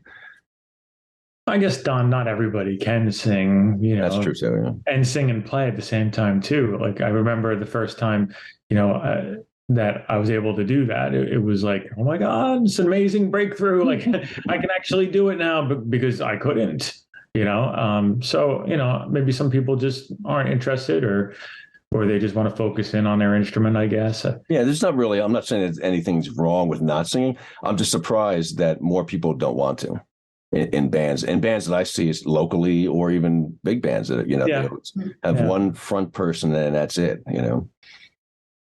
I guess, Don, not everybody can sing, you know. That's true too, yeah. And sing and play at the same time too. Like I remember the first time, you know, that I was able to do that. It was like, oh my God, it's an amazing breakthrough. Like I can actually do it now because I couldn't, you know? So, you know, maybe some people just aren't interested or they just want to focus in on their instrument, I guess. Yeah, there's not really, I'm not saying that anything's wrong with not singing. I'm just surprised that more people don't want to in bands that I see is locally or even big bands that, you know, have one front person and that's it, you know?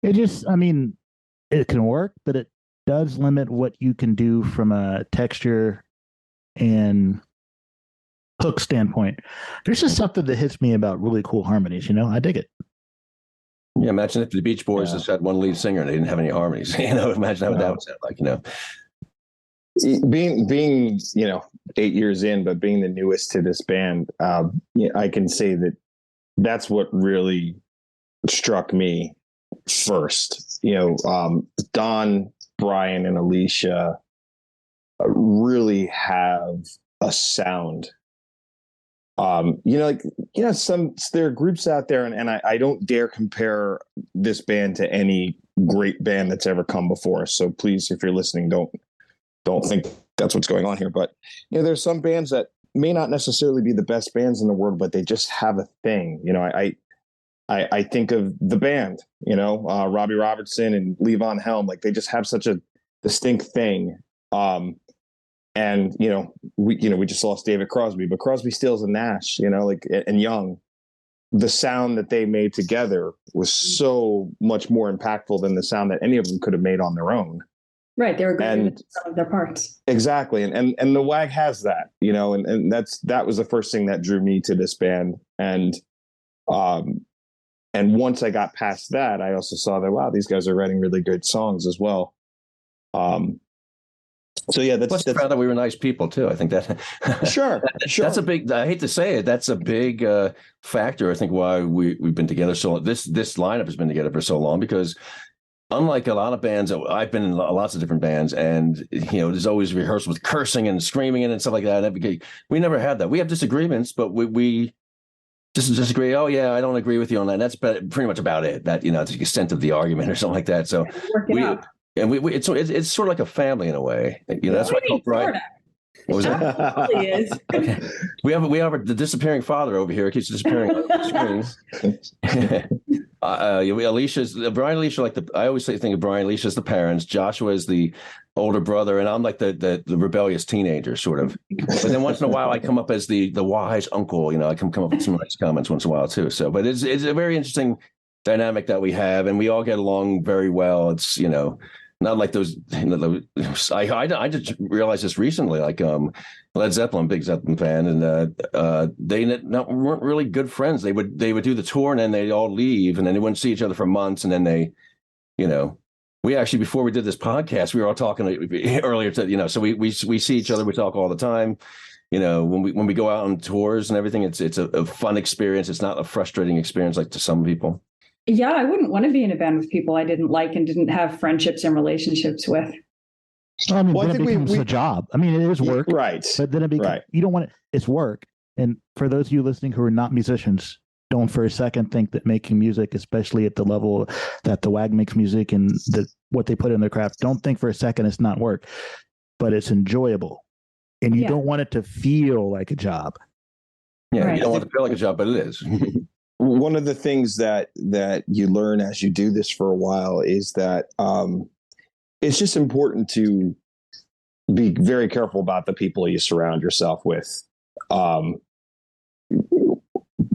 It just, I mean, it can work, but it does limit what you can do from a texture and hook standpoint. There's just something that hits me about really cool harmonies, you know? I dig it. Yeah, imagine if the Beach Boys just had one lead singer and they didn't have any harmonies. You know, imagine how that would sound like, you know. Being, you know, 8 years in, but being the newest to this band, I can say that that's what really struck me first. You know, Don, Brian, and Alicia really have a sound. You know, like, you know, there are groups out there, and I don't dare compare this band to any great band that's ever come before. So please, if you're listening, don't think that's what's going on here. But, you know, there's some bands that may not necessarily be the best bands in the world, but they just have a thing. You know, I think of the band, you know, Robbie Robertson and Levon Helm, like they just have such a distinct thing. And, you know, we just lost David Crosby, but Crosby, Stills, and Nash, you know, like, and Young, the sound that they made together was so much more impactful than the sound that any of them could have made on their own. Right. They were great at some of their parts. Exactly. And the WAG has that, you know, and that was the first thing that drew me to this band. And once I got past that, I also saw that, wow, these guys are writing really good songs as well. So yeah, Plus, that's proud that we were nice people too. I think that sure. that's a big. I hate to say it, that's a big factor. I think why we've been together so long. This lineup has been together for so long because unlike a lot of bands, I've been in lots of different bands, and there's always rehearsals with cursing and screaming and stuff like that. And we never had that. We have disagreements, but we just disagree. Oh yeah, I don't agree with you on that. That's pretty much about it. That to the extent of the argument or something like that. So it's sort of like a family in a way. That's what I call Brian. What was that? Absolutely is. Okay. We have the disappearing father over here. It keeps disappearing on the screen. Alicia's Brian, Alicia, I always think of Brian, Alicia's the parents. Joshua is the older brother, and I'm like the rebellious teenager, sort of. But then once in a while, I come up as the wise uncle. I come up with some nice comments once in a while too. So, but it's a very interesting dynamic that we have, and we all get along very well. It's not like those. I just realized this recently. Like Led Zeppelin, big Zeppelin fan, and they weren't really good friends. They would do the tour, and then they'd all leave, and then they wouldn't see each other for months, and then they, we actually, before we did this podcast, we were all talking earlier to, so we see each other, we talk all the time. When we go out on tours and everything, it's a fun experience. It's not a frustrating experience like to some people. Yeah, I wouldn't want to be in a band with people I didn't like and didn't have friendships and relationships with. I mean, then it becomes a job. I mean, it is work, right? But then it becomes you don't want it. It's work. And for those of you listening who are not musicians, don't for a second think that making music, especially at the level that the WAG makes music and what they put in their craft, don't think for a second it's not work, but it's enjoyable, and you don't want it to feel like a job. Yeah, you don't want it to feel like a job, but it is. One of the things that you learn as you do this for a while is that it's just important to be very careful about the people you surround yourself with.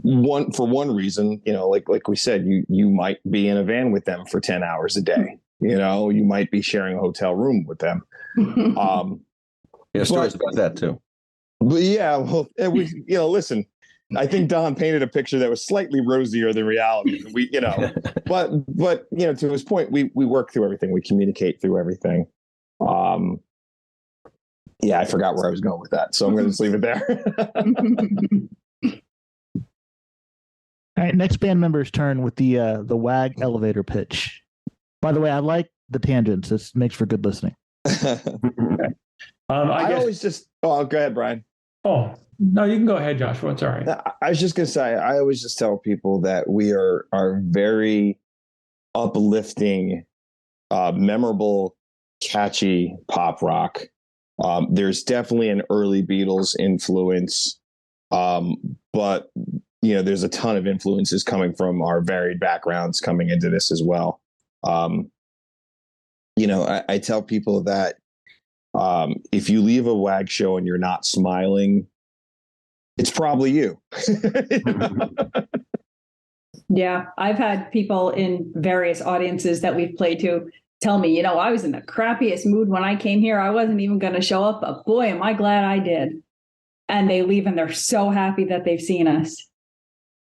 One reason, like we said, you might be in a van with them for 10 hours a day. You might be sharing a hotel room with them. Stories about that too. But yeah, well, listen. I think Don painted a picture that was slightly rosier than reality. But to his point, we work through everything. We communicate through everything. Yeah, I forgot where I was going with that, so I'm going to just leave it there. All right, next band member's turn with the WAG elevator pitch. By the way, I like the tangents. This makes for good listening. I always just. Oh, go ahead, Brian. Oh, no, you can go ahead, Joshua. It's all right. I was just going to say, I always just tell people that we are very uplifting, memorable, catchy pop rock. There's definitely an early Beatles influence, but there's a ton of influences coming from our varied backgrounds coming into this as well. I tell people that if you leave a WAG show and you're not smiling, it's probably you. Yeah, I've had people in various audiences that we've played to tell me, I was in the crappiest mood when I came here. I wasn't even going to show up, but boy, am I glad I did. And they leave and they're so happy that they've seen us.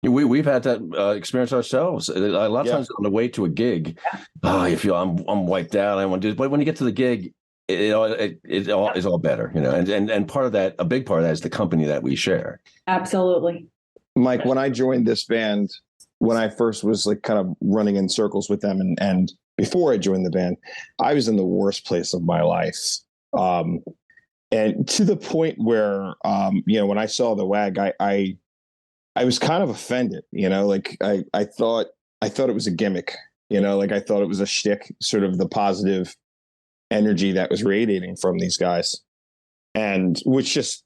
We've had that experience ourselves. A lot of times on the way to a gig, you feel I'm wiped out. I want to do it. But when you get to the gig, it all is all better, and part of that, a big part of that is the company that we share. Absolutely. Mike, when I joined this band, when I first was kind of running in circles with them and before I joined the band, I was in the worst place of my life. And to the point where, when I saw the WAG, I was kind of offended, I thought it was a gimmick, I thought it was a shtick, sort of the positive energy that was radiating from these guys, and which just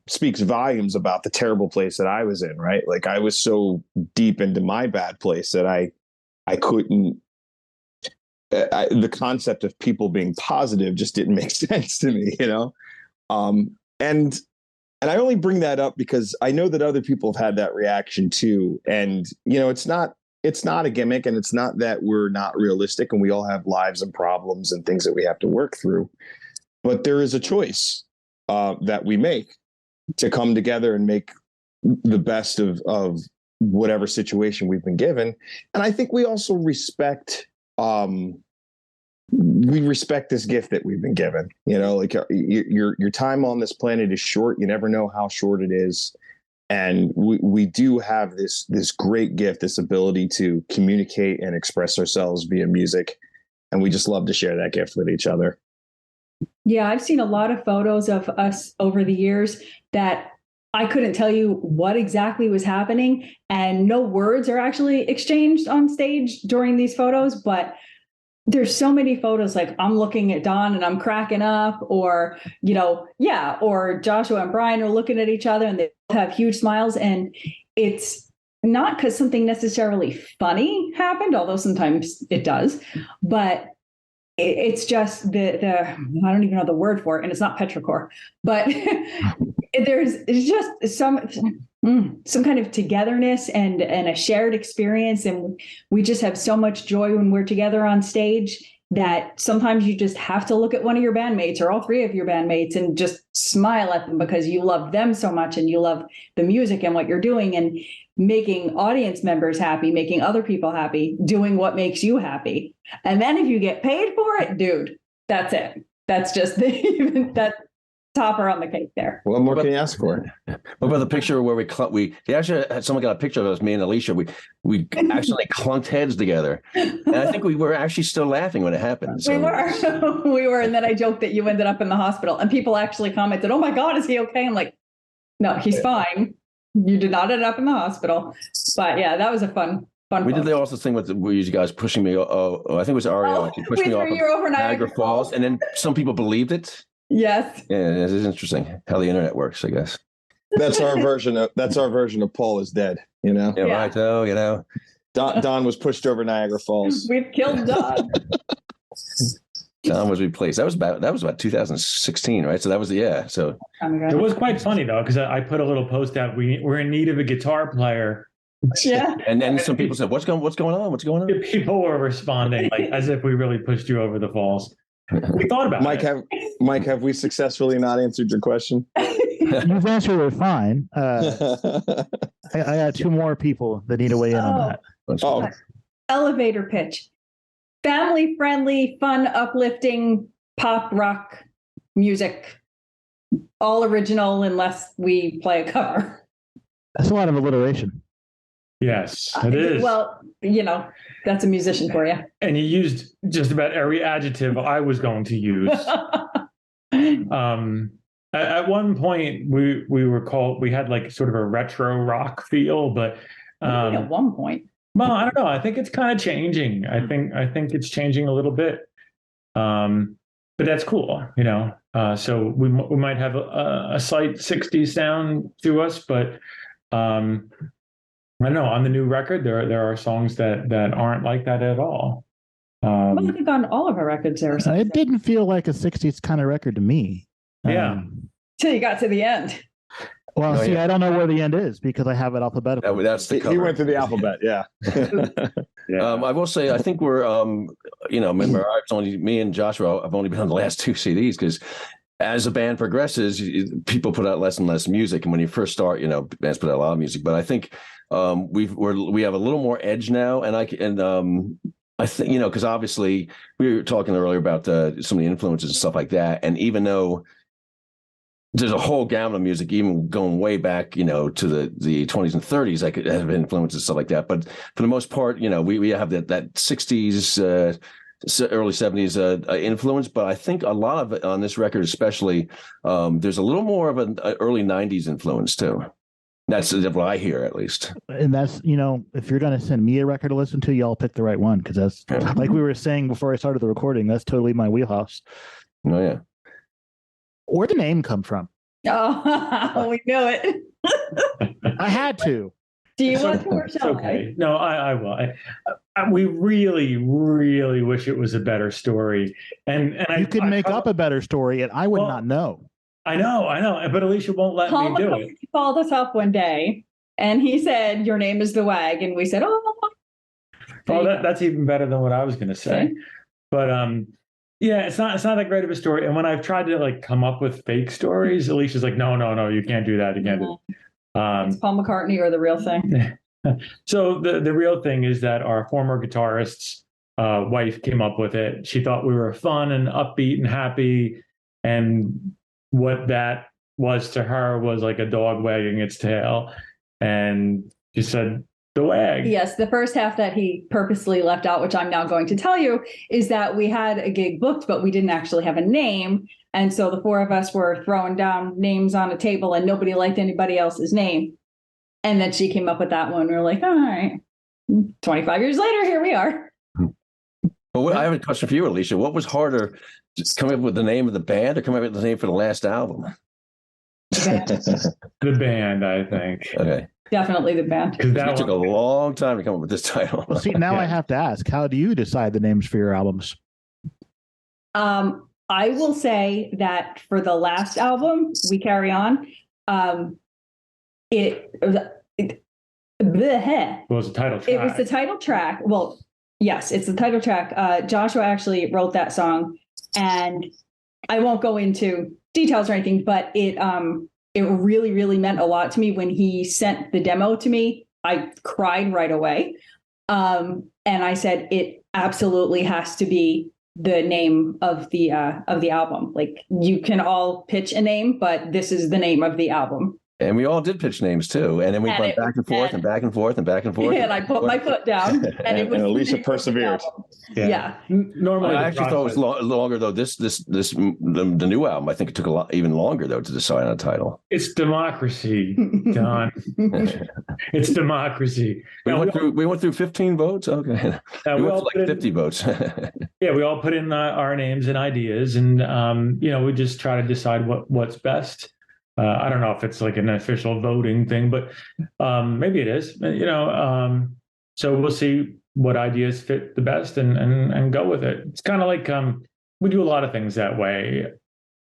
speaks volumes about the terrible place that I was in, right? Like I was so deep into my bad place that I couldn't, the concept of people being positive just didn't make sense to me, and I only bring that up because I know that other people have had that reaction too. And, it's not a gimmick, and it's not that we're not realistic and we all have lives and problems and things that we have to work through. But there is a choice that we make to come together and make the best of whatever situation we've been given. And I think we also respect we respect this gift that we've been given. You know, like your time on this planet is short. You never know how short it is. And we do have this great gift, this ability to communicate and express ourselves via music. And we just love to share that gift with each other. Yeah, I've seen a lot of photos of us over the years that I couldn't tell you what exactly was happening, and no words are actually exchanged on stage during these photos, but there's so many photos, like I'm looking at Don and I'm cracking up, or, you know, or Joshua and Brian are looking at each other and they have huge smiles. And it's not because something necessarily funny happened, although sometimes it does, but it's just the I don't even know the word for it, and it's not petrichor, but it's just some kind of togetherness and a shared experience, and we just have so much joy when we're together on stage that sometimes you just have to look at one of your bandmates or all three of your bandmates and just smile at them because you love them so much and you love the music and what you're doing and making audience members happy, making other people happy, doing what makes you happy. And then if you get paid for it, dude, that's it. That's just that topper on the cake there. What more can you ask for? What about the picture where they actually had someone got a picture of us, me and Alicia. We actually clunked heads together, and I think we were actually still laughing when it happened. So. We were, and then I joked that you ended up in the hospital, and people actually commented, "Oh my God, is he okay?" I'm like, "No, he's fine. You did not end up in the hospital." But yeah, that was a fun. We did also thing with you guys pushing me. I think it was Ariel. She pushed me off of Niagara Falls, and then some people believed it. Yes. Yeah, it is interesting how the internet works, I guess. That's our version of Paul is dead, you know? Yeah, right. Oh, you know. Don was pushed over Niagara Falls. We've killed Don. Don was replaced. That was about 2016, right? So that was So it was quite funny though, because I put a little post out. We're in need of a guitar player. Yeah. And then some people said, What's going on? What's going on? People were responding like as if we really pushed you over the falls. We thought about Mike, have we successfully not answered your question? You've answered it fine. I got two more people that need to weigh in on that. Elevator pitch. Family friendly, fun, uplifting pop rock music. All original unless we play a cover. That's a lot of alliteration. Yes, it is. Well, you know, that's a musician for you. And you used just about every adjective I was going to use. At one point, we had like sort of a retro rock feel, but at one point. Well, I don't know. I think it's kind of changing. I think it's changing a little bit. But that's cool, you know. So we might have a slight 60s sound to us, but I don't know. On the new record, there are songs that aren't like that at all. I think on all of our records there. It didn't feel like a 60s kind of record to me. Yeah. Till you got to the end. Well, I don't know where the end is because I have it alphabetical. That's the cover. He went through the alphabet, yeah. I will say, I think we're, remember, me and Joshua have only been on the last two CDs because as a band progresses, people put out less and less music. And when you first start, bands put out a lot of music. But I think we have a little more edge now. And I think, because obviously we were talking earlier about some of the influences and stuff like that. And even though there's a whole gamut of music, even going way back, to the 20s and 30s, that could have influences and stuff like that. But for the most part, we have that 60s, early 70s influence. But I think a lot of it on this record, especially, there's a little more of an early 90s influence too. That's what I hear, at least. And that's, if you're going to send me a record to listen to, y'all pick the right one. Because that's, like we were saying before I started the recording, that's totally my wheelhouse. Oh, yeah. Where'd the name come from? Oh, we knew it. I had to. Do you want to or shall okay. No, I will. We really, really wish it was a better story. And you could make up a better story, and I would not know. I know. But Alicia won't let me do it. He called us up one day, and he said, "Your name is the Wag," and we said, "Oh." Well, that's even better than what I was going to say. Okay. But yeah, it's not that great of a story. And when I've tried to come up with fake stories, Alicia's like, "No, you can't do that again." It's Paul McCartney or the real thing. So the real thing is that our former guitarists wife came up with it. She thought we were fun and upbeat and happy. And what that was to her was like a dog wagging its tail. And she said, the wag. Yes, the first half that he purposely left out, which I'm now going to tell you, is that we had a gig booked, but we didn't actually have a name. And so the four of us were throwing down names on a table and nobody liked anybody else's name. And then she came up with that one. We were like, all right, 25 years later, here we are. Well, I have a question for you, Alicia. What was harder, just coming up with the name of the band or coming up with the name for the last album? The band, I think. Okay. Definitely the band. Because It took a long time to come up with this title. Well, see, now I have to ask, how do you decide the names for your albums? I will say that for the last album, We Carry On, it was the title track. It was the title track. Well, yes, it's the title track. Joshua actually wrote that song, and I won't go into details or anything, but it really, really meant a lot to me when he sent the demo to me. I cried right away. And I said, it absolutely has to be the name of the album. Like, you can all pitch a name, but this is the name of the album. And we all did pitch names too. And then we went back and forth and back and forth and back and forth. And I put my foot down. And Alicia persevered. Yeah. Normally, I actually thought it was longer though. The new album, I think it took even longer though to decide on a title. It's democracy, Don. It's democracy. We went through 15 votes. Okay, we went through like 50 votes. Yeah, we all put in our names and ideas, and we just try to decide what's best. I don't know if it's like an official voting thing, but maybe it is. So we'll see what ideas fit the best and go with it. It's kind of like we do a lot of things that way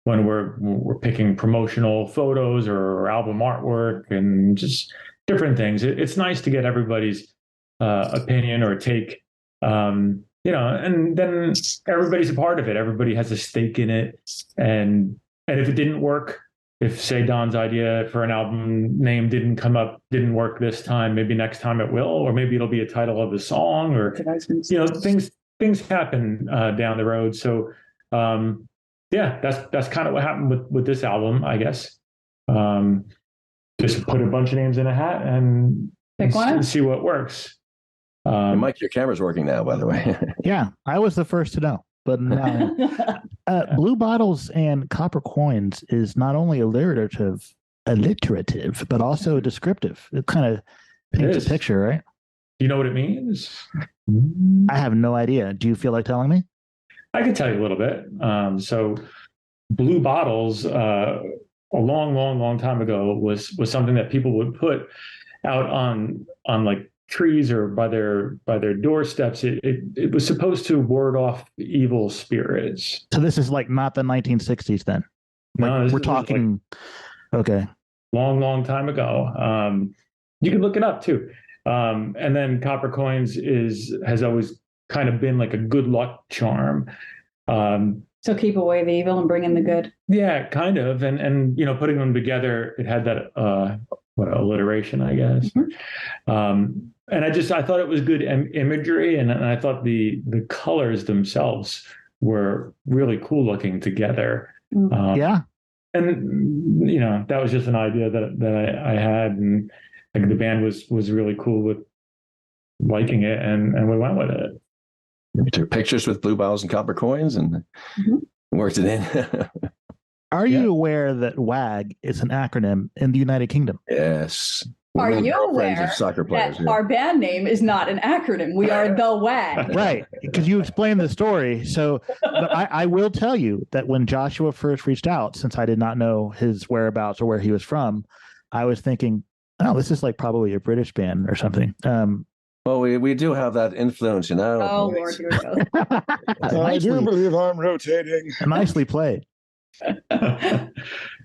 when we're picking promotional photos or album artwork and just different things. It's nice to get everybody's opinion or take, and then everybody's a part of it. Everybody has a stake in it, and if it didn't work. If, say, Don's idea for an album name didn't work this time, maybe next time it will, or maybe it'll be a title of the song, or things happen down the road. So, that's kind of what happened with this album, I guess. Just put a bunch of names in a hat and see what works. Mike, your camera's working now, by the way. Yeah, I was the first to know. But Blue Bottles and Copper Coins is not only alliterative, but also descriptive. It kind of paints a picture, right? Do you know what it means? I have no idea. Do you feel like telling me? I can tell you a little bit. So Blue Bottles, a long time ago, was something that people would put out on like trees or by their doorsteps. It was supposed to ward off evil spirits. So this is like not the 1960s then. No, we're talking okay. Long time ago. You can look it up too. And then Copper Coins has always kind of been like a good luck charm. So keep away the evil and bring in the good. Yeah, kind of. And putting them together, it had that alliteration, I guess. Mm-hmm. And I thought it was good imagery, and I thought the colors themselves were really cool looking together. Yeah. And that was just an idea that I had, and like the band was really cool with liking it, and we went with it. We took pictures with Blue Bottles and Copper Coins and worked it in. Are you aware that WAG is an acronym in the United Kingdom? Yes. Are you aware of soccer players, that our band name is not an acronym? We are the WAG. Right, because you explained the story. So I will tell you that when Joshua first reached out, since I did not know his whereabouts or where he was from, I was thinking, oh, this is like probably a British band or something. Well, we do have that influence, Oh, Lord, here we go. I do believe I'm rotating. Nicely played.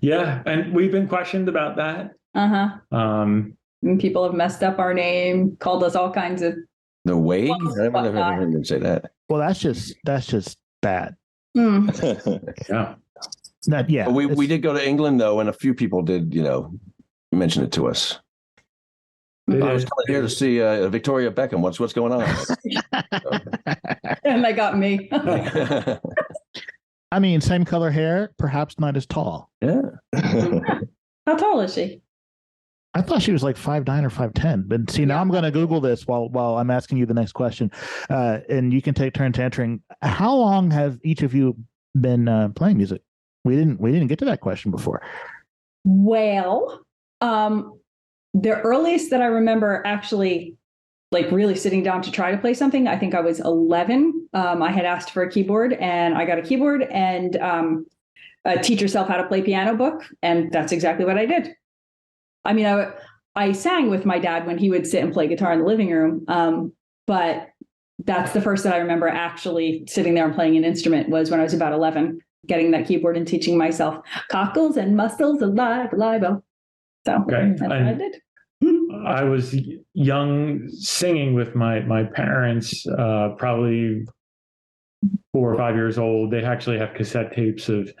Yeah, and we've been questioned about that. And people have messed up our name, called us all kinds of the way. I never heard them say that. Well, that's just bad. Yeah. Yeah. We did go to England though, and a few people did, mention it to us. They I was did. coming here to see Victoria Beckham. What's going on? And they got me. I mean, same color hair, perhaps not as tall. Yeah. How tall is she? I thought she was like 5'9" or 5'10". But see, now I'm going to Google this while I'm asking you the next question, and you can take turns answering. How long have each of you been playing music? We didn't get to that question before. Well, the earliest that I remember actually like really sitting down to try to play something, I think I was 11. I had asked for a keyboard and I got a keyboard and Teach Yourself How to Play Piano book. And that's exactly what I did. I mean, I sang with my dad when he would sit and play guitar in the living room. But that's the first that I remember actually sitting there and playing an instrument was when I was about 11, getting that keyboard and teaching myself cockles and muscles alive. So Okay. that's what I did. I was young singing with my parents, probably 4 or 5 years old. They actually have cassette tapes of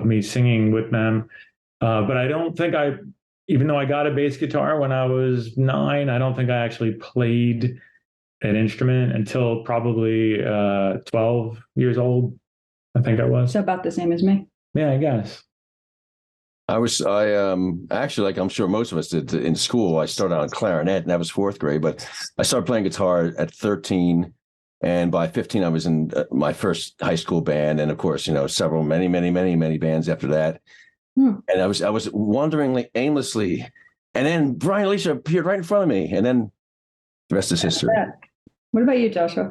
me singing with them. But I don't think even though I got a bass guitar when I was 9, I don't think I actually played an instrument until probably 12 years old. I think I was. So about the same as me. Yeah, I guess. I actually, like I'm sure most of us did in school, I started on clarinet and that was 4th grade, but I started playing guitar at 13. And by 15, I was in my first high school band. And of course, many bands after that. And I was wandering aimlessly. And then Brian Alicia appeared right in front of me. And then the rest is history. What about you, Joshua?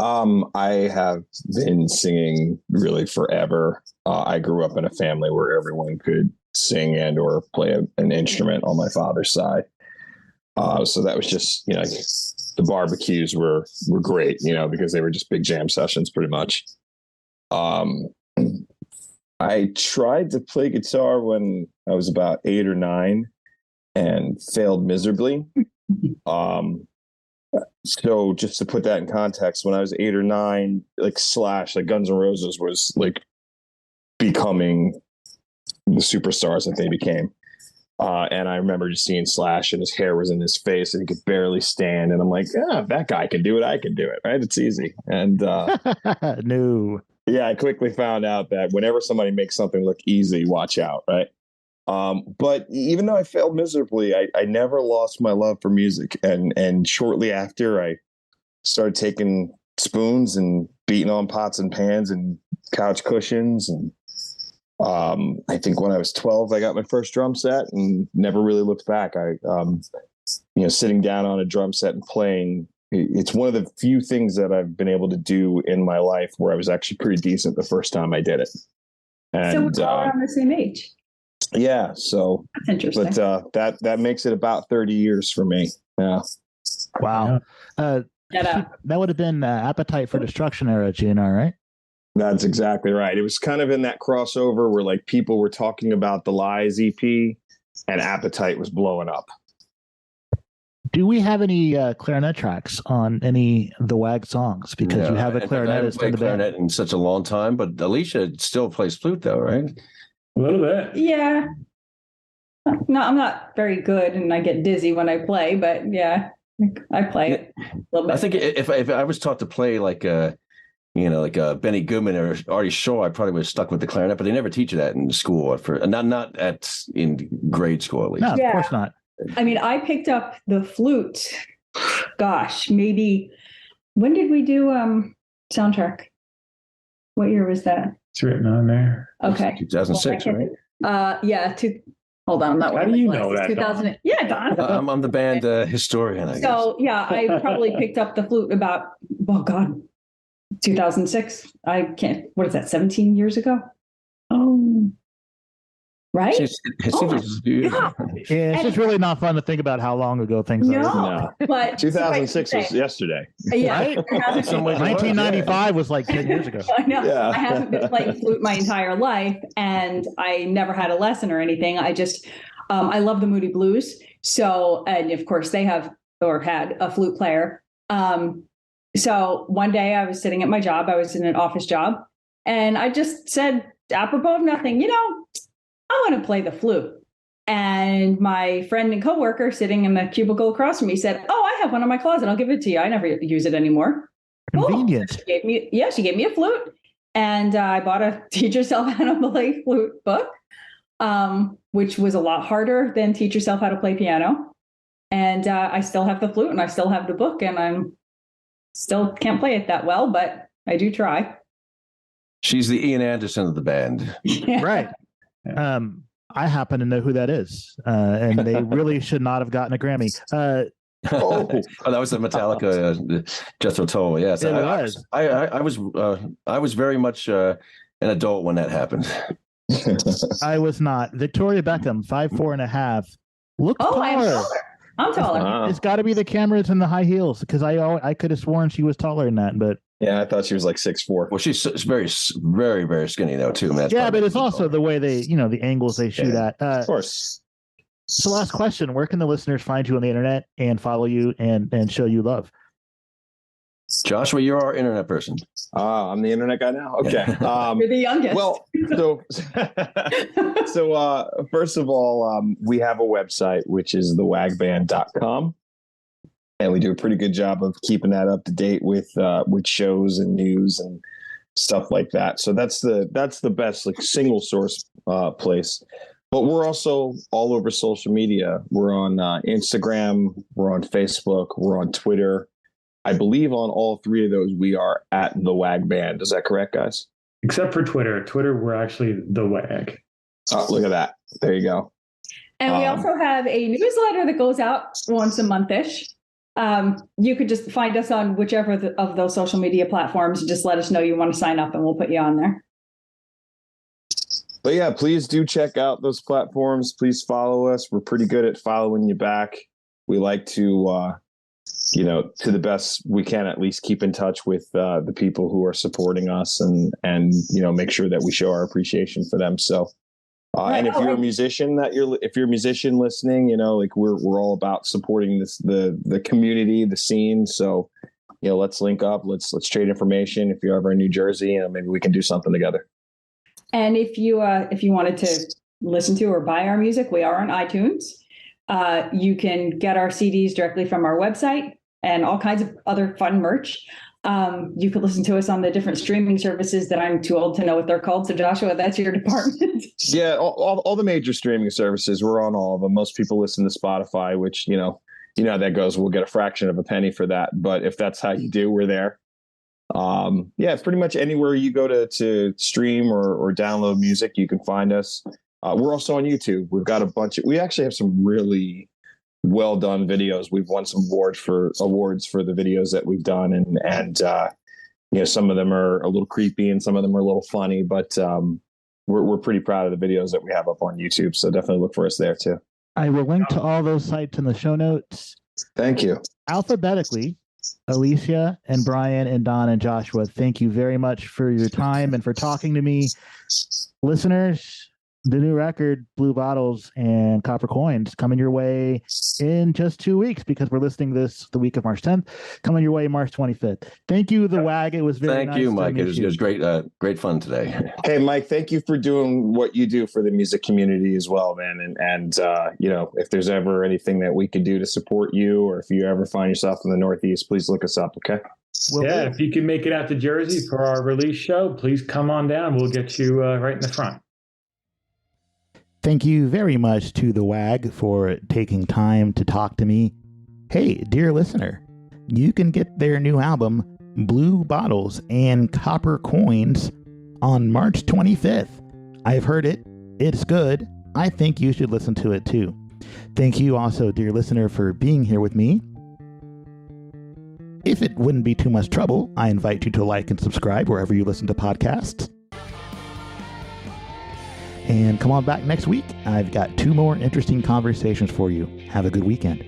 I have been singing really forever. I grew up in a family where everyone could sing and or play an instrument on my father's side. So that was just, the barbecues were great, because they were just big jam sessions pretty much. I tried to play guitar when I was about 8 or 9 and failed miserably. So just to put that in context, when I was 8 or 9, Slash, Guns N' Roses was becoming the superstars that they became. And I remember just seeing Slash and his hair was in his face and he could barely stand. And I'm like, if that guy can do it, I can do it. Right. It's easy. And No. Yeah, I quickly found out that whenever somebody makes something look easy, watch out. Right. But even though I failed miserably, I never lost my love for music. And shortly after, I started taking spoons and beating on pots and pans and couch cushions. And I think when I was 12, I got my first drum set and never really looked back. Sitting down on a drum set and playing, it's one of the few things that I've been able to do in my life where I was actually pretty decent the first time I did it. And, so we're all around the same age. Yeah, so that's interesting. But that makes it about 30 years for me. Yeah. Wow. That would have been Appetite for Destruction era, GNR, right? That's exactly right. It was kind of in that crossover where people were talking about the Lies EP and Appetite was blowing up. Do we have any clarinet tracks on any of the WAG songs? Because you have a clarinetist. I haven't played clarinet in such a long time, but Alicia still plays flute, though, right? A little bit. Yeah. No, I'm not very good, and I get dizzy when I play. But yeah, I play it a little bit. I think if I was taught to play like Benny Goodman or Artie Shaw, I probably would have stuck with the clarinet. But they never teach you that in school, not in grade school at least. No, of course not. I mean, I picked up the flute. Gosh, maybe when did we do soundtrack? What year was that? It's written on there. Okay, 2006, right? Yeah. Hold on, I'm not. How do you know that? 2000. Yeah, Don. I'm the band historian. I guess. So yeah, I probably picked up the flute about 2006. I can't. What is that? 17 years ago. Oh. Right? It seems Yeah, it's just really not fun to think about how long ago things are. No. But 2006 was yesterday. Yeah, Right? 1995 was like 10 years ago. I know. Yeah. I haven't been playing flute my entire life, and I never had a lesson or anything. I just, I love the Moody Blues. So, and of course, they have or had a flute player. So one day I was sitting at my job. I was in an office job, and I just said, apropos of nothing, I want to play the flute. And my friend and coworker sitting in the cubicle across from me said, "Oh, I have one in my closet. I'll give it to you. I never use it anymore." Convenient. Cool. She gave me a flute, and I bought a Teach Yourself How to Play Flute book, which was a lot harder than Teach Yourself How to Play Piano. And I still have the flute, and I still have the book, and I'm still can't play it that well, but I do try. She's the Ian Anderson of the band. Right. I happen to know who that is, and they really should not have gotten a Grammy. That was the Metallica Jethro Tull. Yes, It was. I was very much an adult when that happened. I was not. Victoria Beckham, 5'4.5", looked taller. I'm taller. It's got to be the cameras and the high heels, because I could have sworn she was taller than that, but Yeah, I thought she was like 6'4". Well, she's very, very, very skinny though too. Man. Yeah, but it's also the way they, the angles they shoot at. Of course. So, last question: where can the listeners find you on the internet and follow you and show you love? Joshua, you're our internet person. I'm the internet guy now. Okay. You're the youngest. Well, so first of all, we have a website, which is thewagband.com. And we do a pretty good job of keeping that up to date with shows and news and stuff like that. So that's the best like single source place. But we're also all over social media. We're on Instagram, we're on Facebook, we're on Twitter. I believe on all three of those we are at the WAG Band. Is that correct, guys? Except for Twitter. Twitter, we're actually the WAG. Oh, look at that. There you go. And we also have a newsletter that goes out once a month-ish. You could just find us on whichever of those social media platforms. Just let us know you want to sign up and we'll put you on there. But yeah, please do check out those platforms. Please follow us. We're pretty good at following you back. We like to, to the best we can, at least keep in touch with the people who are supporting us and make sure that we show our appreciation for them. So, and if you're a musician listening, we're all about supporting the community, the scene. So, let's link up. Let's trade information. If you're ever in New Jersey, maybe we can do something together. And if you wanted to listen to or buy our music, we are on iTunes. You can get our CDs directly from our website and all kinds of other fun merch. You could listen to us on the different streaming services that I'm too old to know what they're called. So Joshua, that's your department. Yeah, all the major streaming services, we're on all of them. Most people listen to Spotify, which, how that goes. We'll get a fraction of a penny for that. But if that's how you do, we're there. Pretty much anywhere you go to stream or download music, you can find us. We're also on YouTube. We've got we actually have some really well done videos. We've won some awards for the videos that we've done. And some of them are a little creepy and some of them are a little funny, but we're pretty proud of the videos that we have up on YouTube. So definitely look for us there too. I will link to all those sites in the show notes. Thank you. Alphabetically, Alicia and Brian and Don and Joshua, thank you very much for your time and for talking to me. Listeners, the new record, Blue Bottles and Copper Coins, coming your way in just 2 weeks, because we're listening this the week of March 10th, coming your way March 25th. Thank you, The WAG. It was very nice. Thank you, Mike. It was great fun today. Hey, Mike, thank you for doing what you do for the music community as well, man. And if there's ever anything that we could do to support you, or if you ever find yourself in the Northeast, please look us up, okay? If you can make it out to Jersey for our release show, please come on down. We'll get you right in the front. Thank you very much to The WAG for taking time to talk to me. Hey, dear listener, you can get their new album, Blue Bottles and Copper Coins, on March 25th. I've heard it. It's good. I think you should listen to it too. Thank you also, dear listener, for being here with me. If it wouldn't be too much trouble, I invite you to like and subscribe wherever you listen to podcasts. And come on back next week. I've got 2 more interesting conversations for you. Have a good weekend.